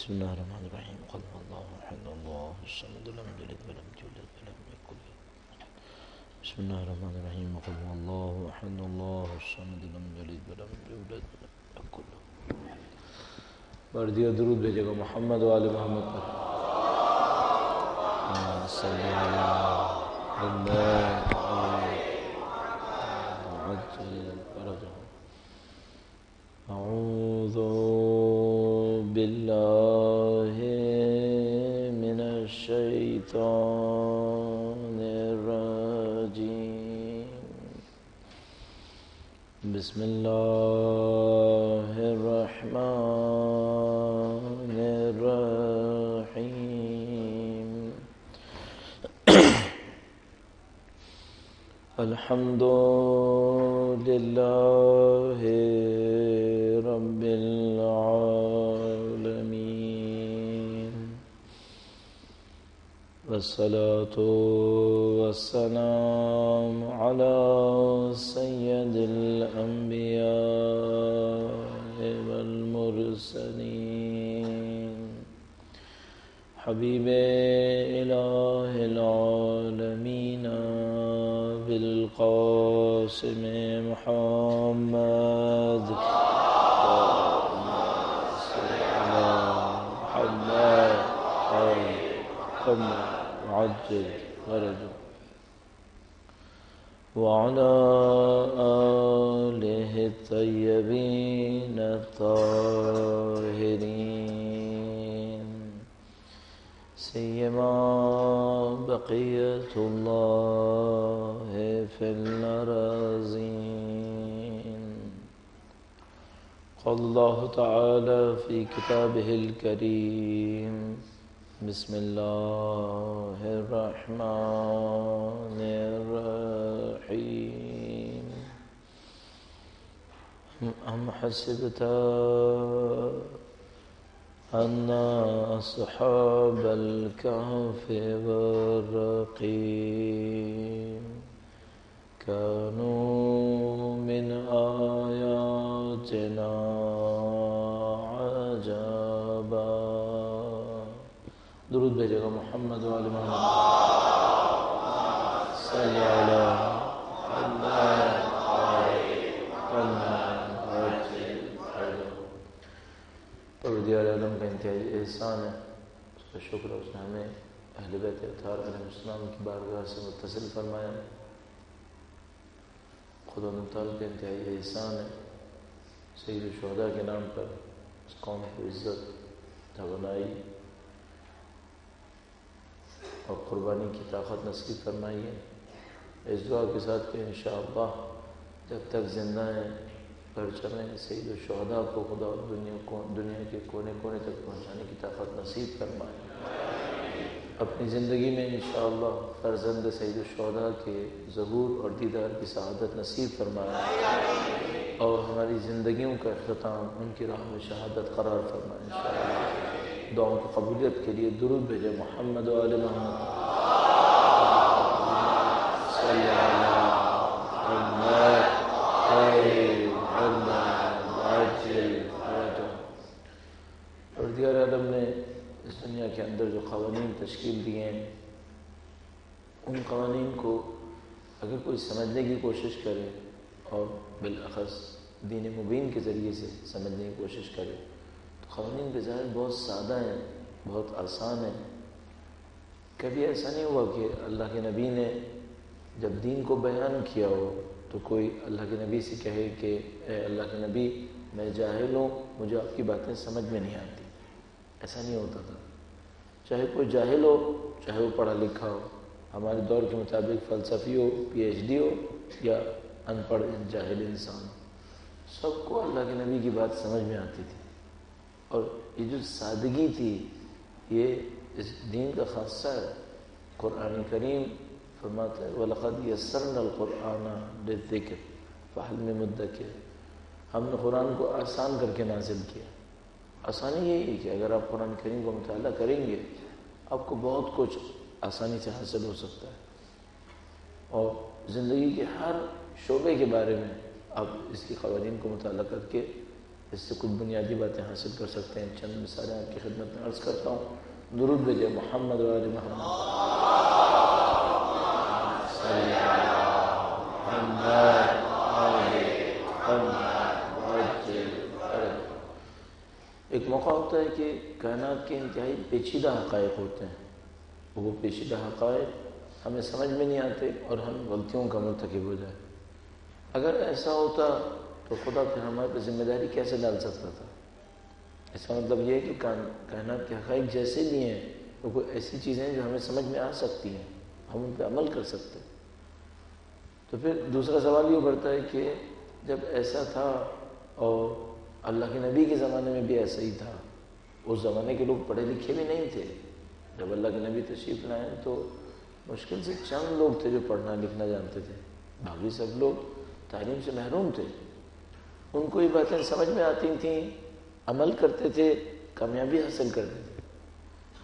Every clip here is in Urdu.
بسم الله الرحمن الرحيم قل هو الله احد الله الصمد لم يلد ولم يولد ولم يكن له بسم الله الرحمن الرحيم قل هو الله احد الله الصمد لم يلد ولم يولد ولم يكن له بردی و درود بھیجے گا محمد و آل محمد پر صلی اللہ اعوذ باللہ من الشیطان الرجیم بسم اللہ الرحمن الرحیم الحمد للہ رب العالمین والصلاة والسلام على سید الانبیاء والمرسلین حبیب الہ العالمین بالقاسم محمد عجل ورجل وعلى آله الطيبين الطاهرين سيما بقية الله في الأراضين قال الله تعالى في كتابه الكريم بسم الله الرحمن الرحيم أم حسبت أن أصحاب الكهف والرقيم كانوا من آياتنا عجبا درود بھیجے گا محمد و آل محمد صلی اللہ پروردگار عالم کا انتہائی احسان ہے، اس کا شکر ہے، اس نے ہمیں اہل بیت اطہار علیہ السلام کی بارگاہ سے متصل فرمایا۔ خدا تعالیٰ کا انتہائی احسان ہے، سید الشہداء کے نام پر اس قوم کو عزت توانائی اور قربانی کی طاقت نصیب فرمائی ہے۔ اس دعا کے ساتھ کہ انشاءاللہ جب تک زندہ ہیں پرچم سید الشہداء کو خدا دنیا کے کونے کونے تک پہنچانے کی طاقت نصیب فرمائے۔ اپنی زندگی میں انشاءاللہ فرزند سید الشہداء کے ظہور اور دیدار کی سعادت نصیب فرمائے اور ہماری زندگیوں کا اختتام ان کی راہ میں شہادت قرار فرمائے انشاءاللہ۔ دعاؤں کی قبولیت کے لیے درود بھیجے محمد و آل محمد صلی اللہ پروردگار عالم نے اس دنیا کے اندر جو قوانین تشکیل دیے ہیں ان قوانین کو اگر کوئی سمجھنے کی کوشش کرے اور بالاخص دین مبین کے ذریعے سے سمجھنے کی کوشش کرے تو قوانین بظاہر بہت سادہ ہیں، بہت آسان ہیں۔ کبھی ایسا نہیں ہوا کہ اللہ کے نبی نے جب دین کو بیان کیا ہو تو کوئی اللہ کے نبی سے کہے کہ اے اللہ کے نبی میں جاہل ہوں، مجھے آپ کی باتیں سمجھ میں نہیں آتی۔ ایسا نہیں ہوتا تھا، چاہے کوئی جاہل ہو چاہے وہ پڑھا لکھا ہو، ہمارے دور کے مطابق فلسفی ہو، پی ایچ ڈی ہو یا ان پڑھ جاہل انسان، سب کو اللہ کے نبی کی بات سمجھ میں آتی تھی۔ اور یہ جو سادگی تھی یہ اس دین کا خاصہ ہے۔ قرآن کریم فرماتا ہے وَلَقَدْ يَسَّرْنَا الْقُرْآنَ لِلذِّكْرِ فَهَلْ مِن مُدَّكِرٍ، ہم نے قرآن کو آسان کر کے نازل کیا۔ آسانی یہی ہے کہ اگر آپ قرآن کریم کو مطالعہ کریں گے آپ کو بہت کچھ آسانی سے حاصل ہو سکتا ہے، اور زندگی کے ہر شعبے کے بارے میں آپ اس کی قوانین کو مطالعہ کر کے اس سے کچھ بنیادی باتیں حاصل کر سکتے ہیں۔ چند مثالیں آپ کی خدمت میں عرض کرتا ہوں۔ درود بھیجے محمد و آل محمد۔ ایک موقع ہوتا ہے کہ کائنات کے انتہائی پیچیدہ حقائق ہوتے ہیں، وہ پیچیدہ حقائق ہمیں سمجھ میں نہیں آتے اور ہم غلطیوں کا مرتکب ہو جائے۔ اگر ایسا ہوتا تو خدا پھر ہمارے پہ ذمہ داری کیسے ڈال سکتا تھا؟ اس کا مطلب یہ ہے کہ کائنات کے حقائق جیسے بھی ہیں وہ کوئی ایسی چیزیں ہیں جو ہمیں سمجھ میں آ سکتی ہیں، ہم ان پہ عمل کر سکتے ہیں۔ تو پھر دوسرا سوال یہ بڑھتا ہے کہ جب ایسا تھا اور اللہ کے نبی کے زمانے میں بھی ایسا ہی تھا، اس زمانے کے لوگ پڑھے لکھے بھی نہیں تھے، جب اللہ کے نبی تشریف لائے تو مشکل سے چند لوگ تھے جو پڑھنا لکھنا جانتے تھے، باقی سب لوگ تعلیم سے محروم تھے۔ ان کو یہ باتیں سمجھ میں آتی تھیں، عمل کرتے تھے، کامیابی حاصل کرتے تھے۔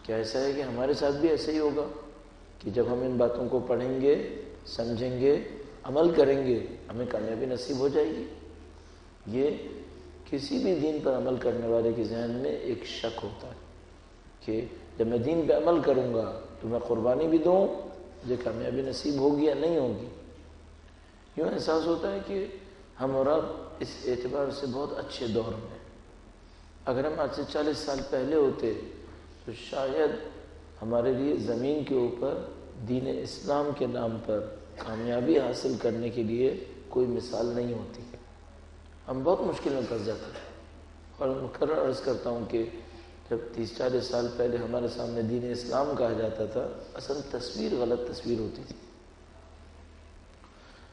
کیا ایسا ہے کہ ہمارے ساتھ بھی ایسا ہی ہوگا کہ جب ہم ان باتوں کو پڑھیں گے، سمجھیں گے، عمل کریں گے، ہمیں کامیابی نصیب ہو جائے گی؟ یہ کسی بھی دین پر عمل کرنے والے کے ذہن میں ایک شک ہوتا ہے کہ جب میں دین پہ عمل کروں گا تو میں قربانی بھی دوں، مجھے کامیابی نصیب ہوگی یا نہیں ہوگی؟ یوں احساس ہوتا ہے کہ ہم اور اب اس اعتبار سے بہت اچھے دور میں، اگر ہم آج سے 40 سال پہلے ہوتے تو شاید ہمارے لیے زمین کے اوپر دین اسلام کے نام پر کامیابی حاصل کرنے کے لیے کوئی مثال نہیں ہوتی، ہم بہت مشکل میں پھنس جاتے ہیں۔ اور مکرر عرض کرتا ہوں کہ جب 30-40 سال پہلے ہمارے سامنے دین اسلام کہا جاتا تھا، اصل تصویر غلط تصویر ہوتی تھی۔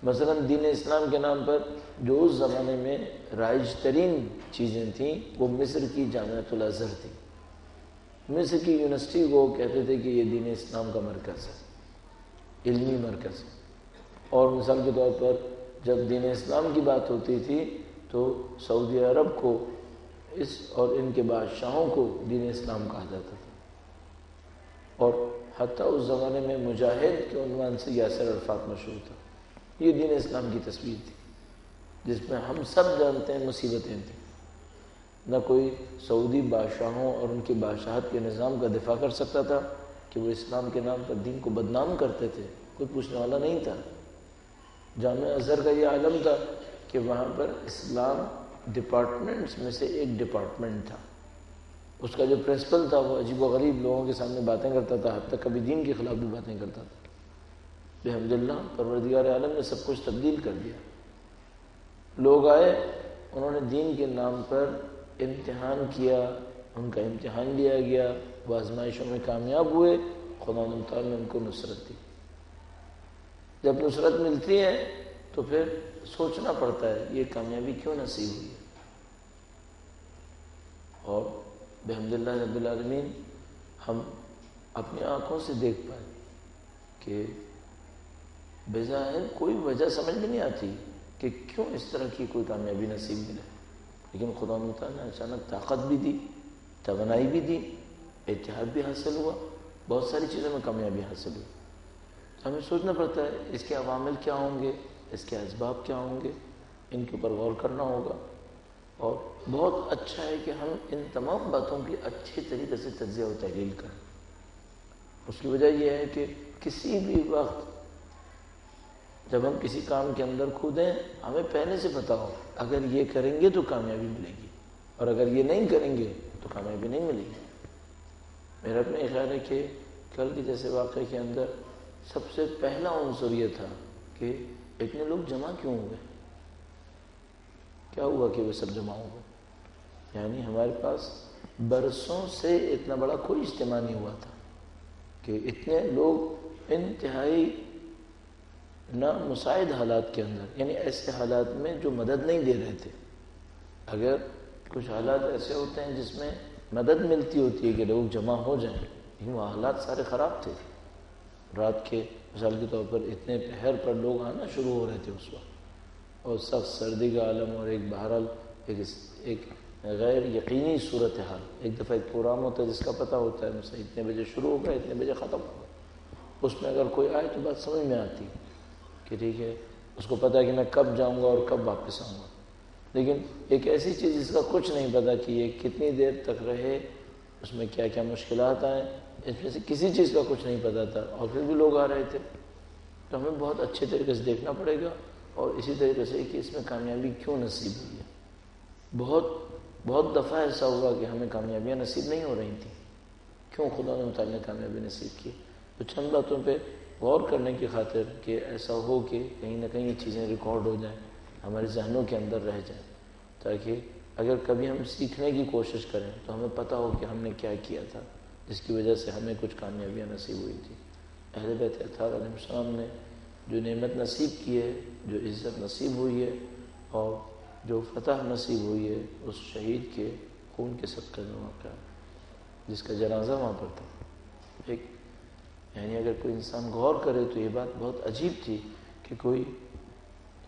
مثلا دین اسلام کے نام پر جو اس زمانے میں رائج ترین چیزیں تھیں وہ مصر کی جامعۃ الازہر تھی۔ مصر کی یونیورسٹی کو کہتے تھے کہ یہ دین اسلام کا مرکز ہے، علمی مرکز ہے۔ اور مثال کے طور پر جب دین اسلام کی بات ہوتی تھی تو سعودی عرب کو اور ان کے بادشاہوں کو دین اسلام کہا جاتا تھا، اور حتیٰ اس زمانے میں مجاہد کے عنوان سے یاسر عرفات مشہور تھا۔ یہ دین اسلام کی تصویر تھی جس میں ہم سب جانتے ہیں مصیبتیں تھیں۔ نہ کوئی سعودی بادشاہوں اور ان کی بادشاہت کے نظام کا دفاع کر سکتا تھا کہ وہ اسلام کے نام پر دین کو بدنام کرتے تھے، کوئی پوچھنے والا نہیں تھا۔ جامعہ ازہر کا یہ عالم تھا کہ وہاں پر اسلام ڈپارٹمنٹس میں سے ایک ڈپارٹمنٹ تھا، اس کا جو پرنسپل تھا وہ عجیب و غریب لوگوں کے سامنے باتیں کرتا تھا، حتیٰ کبھی دین کے خلاف بھی باتیں کرتا تھا۔ بحمداللہ پروردگار عالم نے سب کچھ تبدیل کر دیا۔ لوگ آئے، انہوں نے دین کے نام پر امتحان کیا، ان کا امتحان لیا گیا، وہ آزمائشوں میں کامیاب ہوئے، خدا تعالیٰ نے ان کو نصرت دی۔ جب نصرت ملتی ہے تو پھر سوچنا پڑتا ہے یہ کامیابی کیوں نصیب ہوئی ہے۔ اور بحمداللہ رب العالمین ہم اپنی آنکھوں سے دیکھ پائے کہ بظاہر کوئی وجہ سمجھ میں نہیں آتی کہ کیوں اس طرح کی کوئی کامیابی نصیب ملے، لیکن خدا تعالیٰ نے اچانک طاقت بھی دی، توانائی بھی دی، اتحاد بھی حاصل ہوا، بہت ساری چیزوں میں کامیابی حاصل ہوئی۔ ہمیں سوچنا پڑتا ہے اس کے عوامل کیا ہوں گے، اس کے اسباب کیا ہوں گے، ان کے اوپر غور کرنا ہوگا۔ اور بہت اچھا ہے کہ ہم ان تمام باتوں کی اچھی طریقے سے تجزیہ و تحلیل کریں۔ اس کی وجہ یہ ہے کہ کسی بھی وقت جب ہم کسی کام کے اندر کھودیں ہمیں پہلے سے پتہ ہو اگر یہ کریں گے تو کامیابی ملے گی، اور اگر یہ نہیں کریں گے تو کامیابی نہیں ملے گی۔ میرا اپنا یہ خیال ہے کہ کل کے جیسے واقعے کے اندر سب سے پہلا عنصر یہ تھا کہ اتنے لوگ جمع کیوں ہوئے، کیا ہوا کہ وہ سب جمع ہو گئے؟ یعنی ہمارے پاس برسوں سے اتنا بڑا کوئی اجتماع نہیں ہوا تھا کہ اتنے لوگ انتہائی نامساعد حالات کے اندر، یعنی ایسے حالات میں جو مدد نہیں دے رہے تھے۔ اگر کچھ حالات ایسے ہوتے ہیں جس میں مدد ملتی ہوتی ہے کہ لوگ جمع ہو جائیں، لیکن وہ حالات سارے خراب تھے۔ رات کے مثال کے طور پر اتنے پہر پر لوگ آنا شروع ہو رہے تھے اس وقت، اور سخت سردی کا عالم، اور ایک بہرحال ایک غیر یقینی صورتحال۔ ایک دفعہ ایک پروگرام ہوتا ہے جس کا پتہ ہوتا ہے مثلا اتنے بجے شروع ہوگا، اتنے بجے ختم ہوگا، اس میں اگر کوئی آئے تو بات سمجھ میں آتی کہ ٹھیک ہے، اس کو پتہ ہے کہ میں کب جاؤں گا اور کب واپس آؤں گا۔ لیکن ایک ایسی چیز جس کا کچھ نہیں پتا کہ یہ کتنی دیر تک رہے، اس میں کیا کیا مشکلات آئیں، اس میں سے کسی چیز کا کچھ نہیں پتا تھا، اور پھر بھی لوگ آ رہے تھے. تو ہمیں بہت اچھے طریقے سے دیکھنا پڑے گا، اور اسی طریقے سے کہ اس میں کامیابی کیوں نصیب ہوئی ہے. بہت دفعہ ایسا ہوا کہ ہمیں کامیابیاں نصیب نہیں ہو رہی تھیں. کیوں خدا نے متعالی نے کامیابی نصیب کی؟ تو چند باتوں پہ غور کرنے کی خاطر کہ ایسا ہو کہ کہیں نہ کہیں یہ چیزیں ریکارڈ ہو جائیں، ہمارے ذہنوں کے اندر رہ جائیں، تاکہ اگر کبھی ہم سیکھنے کی کوشش کریں تو ہمیں پتہ ہو کہ ہم نے کیا کیا تھا جس کی وجہ سے ہمیں کچھ کامیابیاں نصیب ہوئی تھی. اہل بیت اطہار علیہ السلام نے جو نعمت نصیب کی ہے، جو عزت نصیب ہوئی ہے، اور جو فتح نصیب ہوئی ہے، اس شہید کے خون کے صدقے میں واقع ہے جس کا جنازہ وہاں پر تھا. یعنی اگر کوئی انسان غور کرے تو یہ بات بہت عجیب تھی کہ کوئی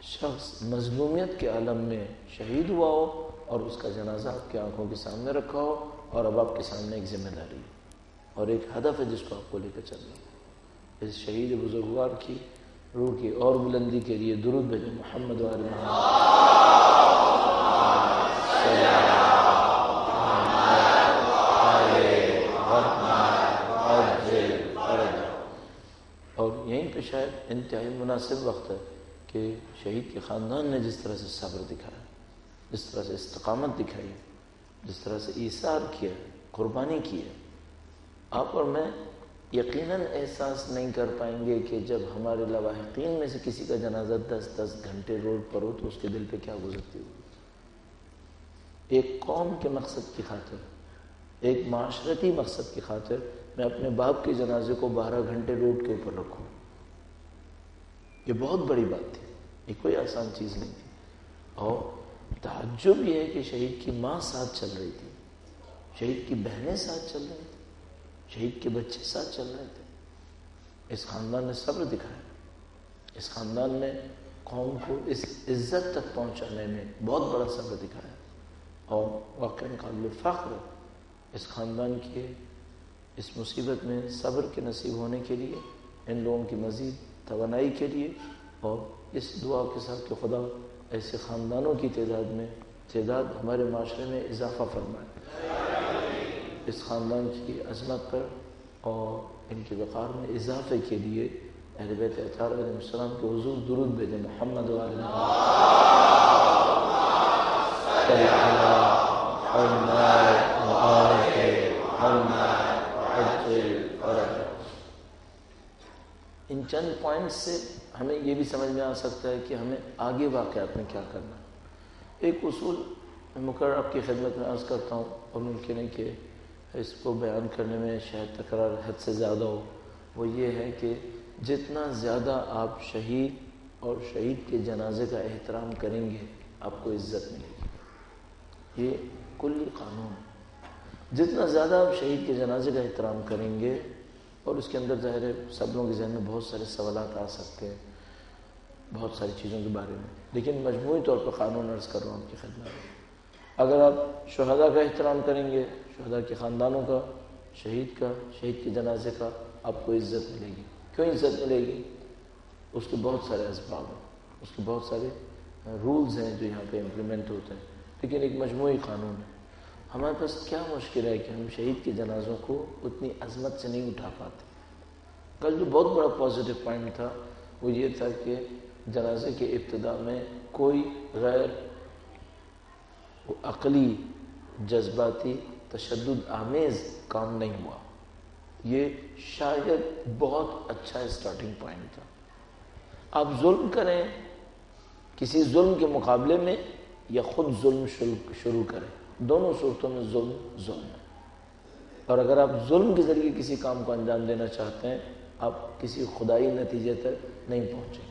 شخص مظلومیت کے عالم میں شہید ہوا ہو اور اس کا جنازہ آپ کی آنکھوں کے سامنے رکھا ہو، اور اب آپ کے سامنے ایک ذمہ داری ہے اور ایک ہدف ہے جس کو آپ کو لے کر چلنا ہے. اس شہید بزرگوار کی روح کی اور بلندی کے لیے درود بھیجیں. محمد و آل محمد. اور یہیں پہ شاید انتہائی مناسب وقت ہے کہ شہید کے خاندان نے جس طرح سے صبر دکھایا، جس طرح سے استقامت دکھائی، جس طرح سے ایثار کیا، قربانی کی ہے، آپ اور میں یقیناً احساس نہیں کر پائیں گے کہ جب ہمارے لواحقین میں سے کسی کا جنازہ 10 گھنٹے روڈ پر ہو تو اس کے دل پہ کیا گزرتی ہوگی. ایک قوم کے مقصد کی خاطر، ایک معاشرتی مقصد کی خاطر میں اپنے باپ کے جنازے کو 12 گھنٹے روڈ کے اوپر رکھوں، یہ بہت بڑی بات تھی، یہ کوئی آسان چیز نہیں تھی. اور تعجب یہ ہے کہ شہید کی ماں ساتھ چل رہی تھی، شہید کی بہنیں ساتھ چل رہی تھیں، شہید کے بچے ساتھ چل رہے تھے. اس خاندان نے صبر دکھایا، اس خاندان نے قوم کو اس عزت تک پہنچانے میں بہت بڑا صبر دکھایا، اور واقعی قابل فخر اس خاندان کے اس مصیبت میں صبر کے نصیب ہونے کے لیے، ان لوگوں کی مزید توانائی کے لیے، اور اس دعا کے ساتھ کہ خدا ایسے خاندانوں کی تعداد ہمارے معاشرے میں اضافہ فرمائے. اس خاندان کی عظمت پر اور ان کے وقار میں اضافے کے لیے اہل بیت اطہار علیہ السلام کے حضور درود بھیجیں. محمد و آل محمد. ان چند پوائنٹس سے ہمیں یہ بھی سمجھ میں آ سکتا ہے کہ ہمیں آگے واقعات میں کیا کرنا ہے. ایک اصول مقرر آپ کی خدمت میں عرض کرتا ہوں، اور ممکن ہے کہ اس کو بیان کرنے میں شاید تکرار حد سے زیادہ ہو. وہ یہ ہے کہ جتنا زیادہ آپ شہید اور شہید کے جنازے کا احترام کریں گے آپ کو عزت ملے گی. یہ کلی قانون ہے. جتنا زیادہ آپ شہید کے جنازے کا احترام کریں گے، اور اس کے اندر ظاہر ہے سب لوگوں کے ذہن میں بہت سارے سوالات آ سکتے ہیں بہت ساری چیزوں کے بارے میں، لیکن مجموعی طور پر قانون عرض کر رہا ہوں آپ کی خدمت میں. اگر آپ شہداء کا احترام کریں گے، شہداء کے خاندانوں کا، شہید کے جنازے کا، آپ کو عزت ملے گی. کیوں عزت ملے گی؟ اس کے بہت سارے اسباب ہیں، اس کے بہت سارے رولز ہیں جو یہاں پہ امپلیمنٹ ہوتے ہیں، لیکن ایک مجموعی قانون ہے. ہمارے پاس کیا مشکل ہے کہ ہم شہید کے جنازوں کو اتنی عظمت سے نہیں اٹھا پاتے. کل جو بہت بڑا پازیٹیو پوائنٹ تھا وہ یہ تھا کہ جنازے کے ابتدا میں کوئی غیر عقلی، جذباتی، تشدد آمیز کام نہیں ہوا. یہ شاید بہت اچھا اسٹارٹنگ پوائنٹ تھا. آپ ظلم کریں کسی ظلم کے مقابلے میں یا خود ظلم شروع کریں، دونوں صورتوں میں ظلم ہے. اور اگر آپ ظلم کے ذریعے کسی کام کو انجام دینا چاہتے ہیں آپ کسی خدائی نتیجے تک نہیں پہنچیں.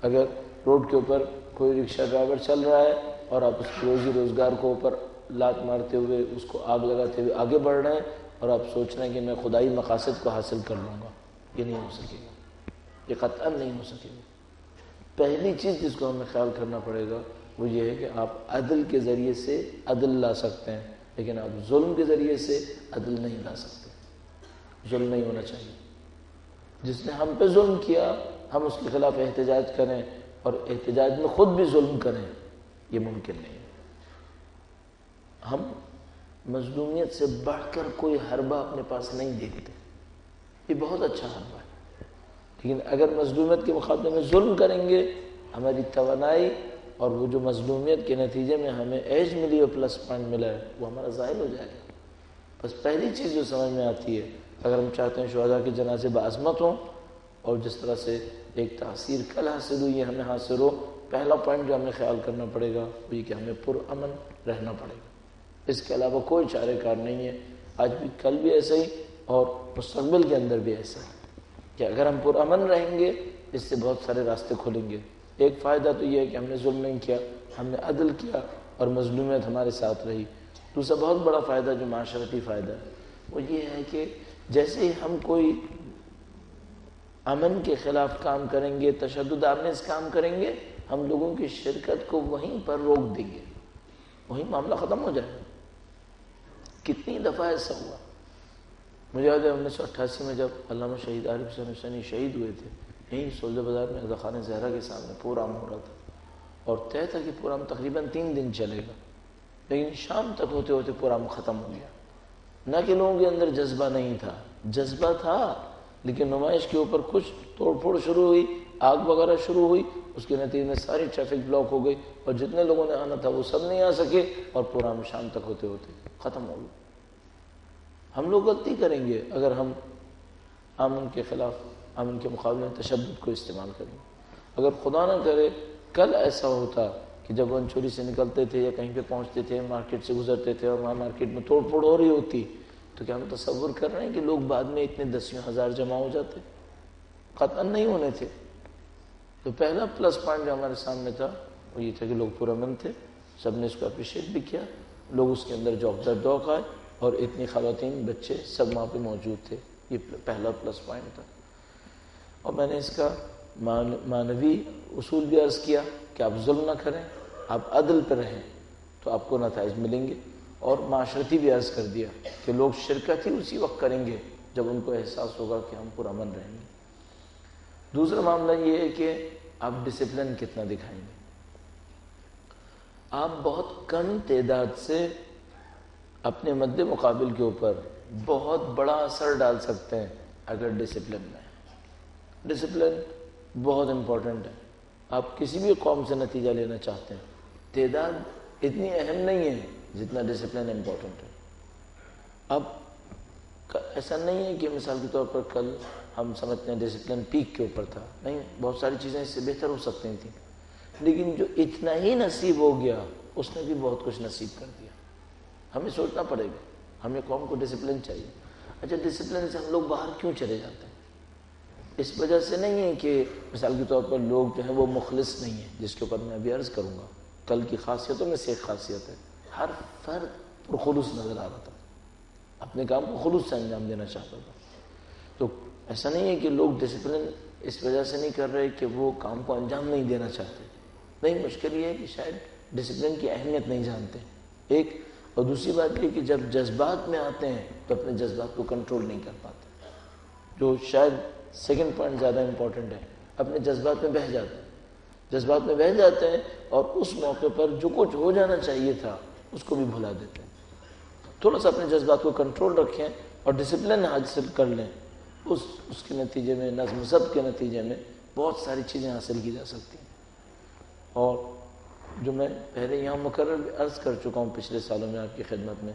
اگر روڈ کے اوپر کوئی رکشہ ڈرائیور چل رہا ہے اور آپ اس کی روزی روزگار کو اوپر لات مارتے ہوئے اس کو آگ لگاتے ہوئے آگے بڑھ رہے ہیں اور آپ سوچ رہے ہیں کہ میں خدائی مقاصد کو حاصل کر لوں گا، یہ نہیں ہو سکے گا، یہ قطعاً نہیں ہو سکے گا. پہلی چیز جس کو ہمیں خیال کرنا پڑے گا وہ یہ ہے کہ آپ عدل کے ذریعے سے عدل لا سکتے ہیں، لیکن آپ ظلم کے ذریعے سے عدل نہیں لا سکتے. ظلم نہیں ہونا چاہیے. جس نے ہم پہ ظلم کیا ہم اس کے خلاف احتجاج کریں اور احتجاج میں خود بھی ظلم کریں، یہ ممکن نہیں ہے۔ ہم مظلومیت سے بڑھ کر کوئی حربہ اپنے پاس نہیں دیکھتے، یہ بہت اچھا حربہ ہے، لیکن اگر مظلومیت کے مقابلے میں ظلم کریں گے، ہماری توانائی اور وہ جو مظلومیت کے نتیجے میں ہمیں ایج ملی اور پلس پوائنٹ ملا ہے وہ ہمارا ظاہر ہو جائے گا۔ بس پہلی چیز جو سمجھ میں آتی ہے، اگر ہم چاہتے ہیں شہداء کے جنازے بعظمت ہوں اور جس طرح سے ایک تاثیر کل حاصل ہوئی ہے ہمیں حاصل ہو، پہلا پوائنٹ جو ہمیں خیال کرنا پڑے گا وہ یہ کہ ہمیں پرامن رہنا پڑے گا، اس کے علاوہ کوئی چارہ کار نہیں ہے۔ آج بھی، کل بھی ایسا ہی اور مستقبل کے اندر بھی ایسا ہے کہ اگر ہم پرامن رہیں گے اس سے بہت سارے راستے کھلیں گے۔ ایک فائدہ تو یہ ہے کہ ہم نے ظلم نہیں کیا، ہم نے عدل کیا اور مظلومیت ہمارے ساتھ رہی۔ دوسرا بہت بڑا فائدہ جو معاشرتی فائدہ ہے وہ یہ ہے کہ جیسے ہی ہم کوئی امن کے خلاف کام کریں گے، تشدد آمیز کام کریں گے، ہم لوگوں کی شرکت کو وہیں پر روک دیں گے، وہیں معاملہ ختم ہو جائے گا۔ کتنی دفعہ ایسا ہوا، مجھے یاد ہے 1988 میں جب علامہ شہید عارف حسین حسینی شہید ہوئے تھے، یہیں سولجر بازار میں رضا خان زہرا کے سامنے پروگرام ہو رہا تھا اور طے تھا کہ پروگرام تقریباً 3 دن چلے گا، لیکن شام تک ہوتے ہوتے پروگرام ختم ہو گیا۔ نہ کہ لوگوں کے اندر جذبہ نہیں تھا، جذبہ تھا، لیکن نمائش کے اوپر کچھ توڑ پھوڑ شروع ہوئی، آگ وغیرہ شروع ہوئی، اس کے نتیجے میں ساری ٹریفک بلاک ہو گئی اور جتنے لوگوں نے آنا تھا وہ سب نہیں آ سکے اور پروگرام شام تک ہوتے ہوتے ختم ہو گیا۔ ہم لوگ غلطی کریں گے اگر ہم امن کے خلاف، امن کے مقابلے میں تشدد کو استعمال کریں گے۔ اگر خدا نہ کرے کل ایسا ہوتا کہ جب وہ چوری سے نکلتے تھے یا کہیں پہ پہنچتے تھے، مارکیٹ سے گزرتے تھے اور وہاں مارکیٹ میں توڑ پھوڑ ہو رہی ہوتی، تو کیا ہم تصور کر رہے ہیں کہ لوگ بعد میں اتنے 10,000 جمع ہو جاتے؟ قطعاً نہیں ہونے تھے۔ تو پہلا پلس پوائنٹ جو ہمارے سامنے تھا وہ یہ تھا کہ لوگ پرامن تھے، سب نے اس کو اپریشیٹ بھی کیا، لوگ اس کے اندر ذوق آئے اور اتنی خواتین بچے سب وہاں پہ موجود تھے، یہ پہلا پلس پوائنٹ تھا۔ اور میں نے اس کا معنوی اصول بھی عرض کیا کہ آپ ظلم نہ کریں، آپ عدل پہ رہیں تو آپ کو نتائج ملیں گے، اور معاشرتی بھی عرض کر دیا کہ لوگ شرکت ہی اسی وقت کریں گے جب ان کو احساس ہوگا کہ ہم پرامن رہیں گے۔ دوسرا معاملہ یہ ہے کہ آپ ڈسپلن کتنا دکھائیں گے۔ آپ بہت کم تعداد سے اپنے مد مقابل کے اوپر بہت بڑا اثر ڈال سکتے ہیں اگر ڈسپلن میں ہے۔ ڈسپلن بہت امپورٹنٹ ہے۔ آپ کسی بھی قوم سے نتیجہ لینا چاہتے ہیں، تعداد اتنی اہم نہیں ہے جتنا ڈسپلن امپورٹنٹ ہے۔ اب ایسا نہیں ہے کہ مثال کے طور پر کل ہم سمجھتے ہیں ڈسپلن پیک کے اوپر تھا، نہیں، بہت ساری چیزیں اس سے بہتر ہو سکتی تھیں، لیکن جو اتنا ہی نصیب ہو گیا اس نے بھی بہت کچھ نصیب کر دیا۔ ہمیں سوچنا پڑے گا، ہمیں قوم کو ڈسپلن چاہیے۔ اچھا، ڈسپلن سے ہم لوگ باہر کیوں چلے جاتے ہیں؟ اس وجہ سے نہیں ہے کہ مثال کے طور پر لوگ جو ہیں وہ مخلص نہیں ہیں، جس کے اوپر میں ابھی عرض کروں گا۔ کل کی خاصیتوں میں سے ایک خاصیت ہے، ہر فرد پرخلوص نظر آ رہا تھا، اپنے کام کو خلوص سے انجام دینا چاہتا تھا۔ تو ایسا نہیں ہے کہ لوگ ڈسپلن اس وجہ سے نہیں کر رہے کہ وہ کام کو انجام نہیں دینا چاہتے، نہیں، مشکل یہ ہے کہ شاید ڈسپلن کی اہمیت نہیں جانتے، ایک، اور دوسری بات یہ کہ جب جذبات میں آتے ہیں تو اپنے جذبات کو کنٹرول نہیں کر پاتے، جو شاید سیکنڈ پوائنٹ زیادہ امپورٹنٹ ہے، اپنے جذبات میں بہہ جاتے ہیں، جذبات میں بہہ جاتے ہیں اور اس موقع پر جو کچھ ہو جانا چاہیے تھا اس کو بھی بھلا دیتے ہیں۔ تھوڑا سا اپنے جذبات کو کنٹرول رکھیں اور ڈسپلن حاصل کر لیں، اس کے نتیجے میں، نظم و ضبط کے نتیجے میں بہت ساری چیزیں حاصل کی جا سکتی ہیں۔ اور جو میں پہلے یہاں مقرر عرض کر چکا ہوں پچھلے سالوں میں آپ کی خدمت میں،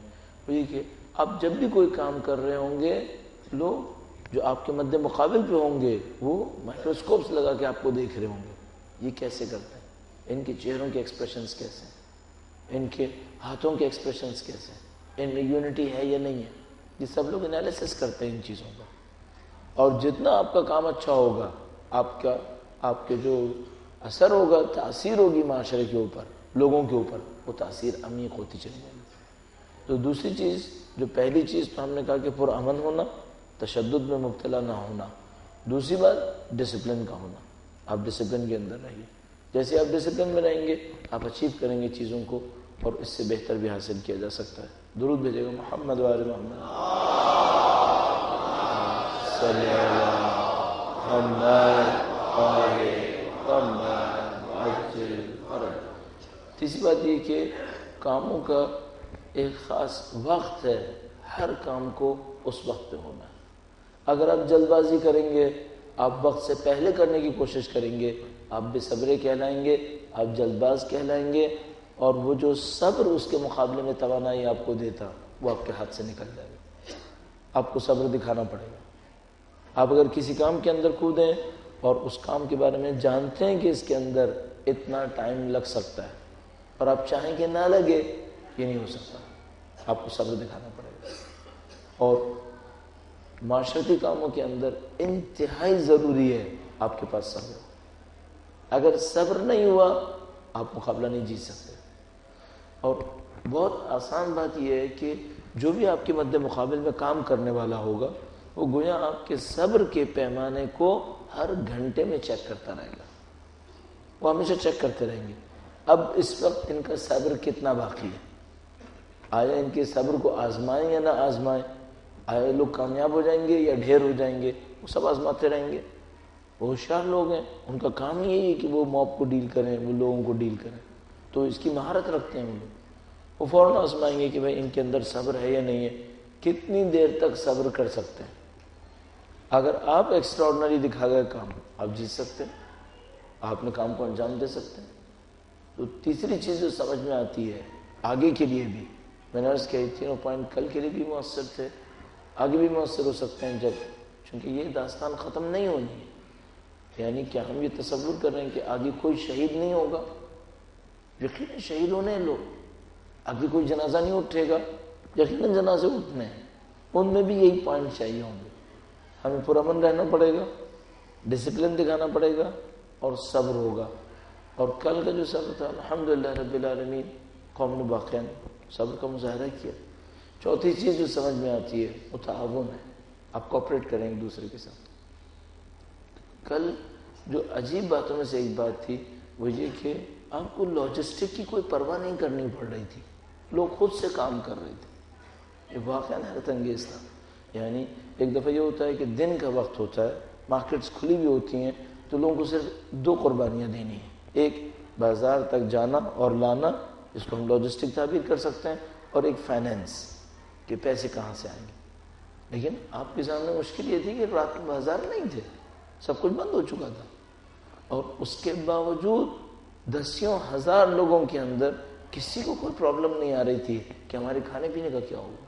وہ یہ کہ آپ جب بھی کوئی کام کر رہے ہوں گے، لوگ جو آپ کے مد مقابل پہ ہوں گے وہ مائکروسکوپس لگا کے آپ کو دیکھ رہے ہوں گے، یہ کیسے کرتے ہیں، ان کے چہروں کے ایکسپریشنز کیسے ہیں، ان کے ہاتھوں کے ایکسپریشنز کیسے ہیں، ان میں یونٹی ہے یا نہیں ہے، یہ سب لوگ انالیسس کرتے ہیں ان چیزوں کا۔ اور جتنا آپ کا کام اچھا ہوگا، آپ کے جو اثر ہوگا، تاثیر ہوگی معاشرے کے اوپر، لوگوں کے اوپر، وہ تاثیر عمیق ہوتی چلی جائے گی۔ تو دوسری چیز، جو پہلی چیز تو ہم نے کہا کہ پرامن ہونا، تشدد میں مبتلا نہ ہونا، دوسری بات ڈسپلن کا ہونا، آپ ڈسپلن کے اندر رہیے، جیسے آپ ڈسپلن میں رہیں گے آپ اچیو کریں گے چیزوں کو، اور اس سے بہتر بھی حاصل کیا جا سکتا ہے۔ درود بھیجے گا محمد و آل محمد صلی اللہ محمد تیسری بات یہ کہ کاموں کا ایک خاص وقت ہے، ہر کام کو اس وقت پہ ہونا ہے۔ اگر آپ جلد بازی کریں گے، آپ وقت سے پہلے کرنے کی کوشش کریں گے، آپ بے صبرے کہلائیں گے، آپ جلد باز کہلائیں گے، اور وہ جو صبر اس کے مقابلے میں توانائی آپ کو دیتا وہ آپ کے ہاتھ سے نکل جائے گا۔ آپ کو صبر دکھانا پڑے گا۔ آپ اگر کسی کام کے اندر کودیں اور اس کام کے بارے میں جانتے ہیں کہ اس کے اندر اتنا ٹائم لگ سکتا ہے اور آپ چاہیں کہ نہ لگے، یہ نہیں ہو سکتا، آپ کو صبر دکھانا پڑے گا۔ اور معاشرتی کاموں کے اندر انتہائی ضروری ہے آپ کے پاس صبر۔ اگر صبر نہیں ہوا آپ مقابلہ نہیں جیت سکتے۔ اور بہت آسان بات یہ ہے کہ جو بھی آپ کے مد مقابل میں کام کرنے والا ہوگا وہ گویا آپ کے صبر کے پیمانے کو ہر گھنٹے میں چیک کرتا رہے گا، وہ ہمیشہ چیک کرتے رہیں گے۔ اب اس وقت ان کا صبر کتنا باقی ہے، آیا ان کے صبر کو آزمائیں یا نہ آزمائیں، آیا لوگ کامیاب ہو جائیں گے یا ڈھیر ہو جائیں گے، وہ سب آزماتے رہیں گے۔ وہ ہوشیار لوگ ہیں، ان کا کام یہی ہے کہ وہ موب کو ڈیل کریں، وہ لوگوں کو ڈیل کریں، تو اس کی مہارت رکھتے ہیں وہ لوگ۔ وہ فوراً آزمائیں گے کہ بھائی ان کے اندر صبر ہے یا نہیں ہے، کتنی دیر تک صبر کر سکتے ہیں۔ اگر آپ ایکسٹراڈنری دکھا گئے کام، آپ جیت سکتے ہیں، آپ نے کام کو انجام دے سکتے ہیں۔ تو تیسری چیز جو سمجھ میں آتی ہے آگے کے لیے بھی، میں نے عرض کہی تینوں پوائنٹ کل کے لیے بھی مؤثر تھے، آگے بھی مؤثر ہو سکتے ہیں جب، چونکہ یہ داستان ختم نہیں ہونی ہے۔ یعنی کہ ہم یہ تصور کر رہے ہیں کہ آگے کوئی شہید نہیں ہوگا، یقیناً شہید ہونے ہیں لوگ، آگے کوئی جنازہ نہیں اٹھے گا، یقیناً جنازے اٹھنے ہیں، ان میں بھی یہی پوائنٹ چاہیے ہوں گے۔ ہمیں پرامن رہنا پڑے گا، ڈسپلن دکھانا پڑے گا، اور صبر ہوگا۔ اور کل کا جو صبر تھا الحمدللہ رب العالمین، قوم نے واقعاً صبر کا مظاہرہ کیا۔ چوتھی چیز جو سمجھ میں آتی ہے وہ تعاون ہے، آپ کوآپریٹ کریں ایک دوسرے کے ساتھ۔ کل جو عجیب باتوں میں سے ایک بات تھی وہ یہ کہ آپ کو لاجسٹک کی کوئی پرواہ نہیں کرنی پڑ رہی تھی، لوگ خود سے کام کر رہے تھے۔ یہ واقعاً حیرت انگیز تھا۔ یعنی ایک دفعہ یہ ہوتا ہے کہ دن کا وقت ہوتا ہے، مارکیٹس کھلی بھی ہوتی ہیں، تو لوگوں کو صرف دو قربانیاں دینی ہیں، ایک بازار تک جانا اور لانا، اس کو ہم لاجسٹک تعبیر کر سکتے ہیں، اور ایک فائنینس کہ پیسے کہاں سے آئیں گے۔ لیکن آپ کے سامنے مشکل یہ تھی کہ رات میں بازار نہیں تھے، سب کچھ بند ہو چکا تھا، اور اس کے باوجود دسیوں ہزار لوگوں کے اندر کسی کو کوئی پرابلم نہیں آ رہی تھی کہ ہمارے کھانے پینے کا کیا ہوگا۔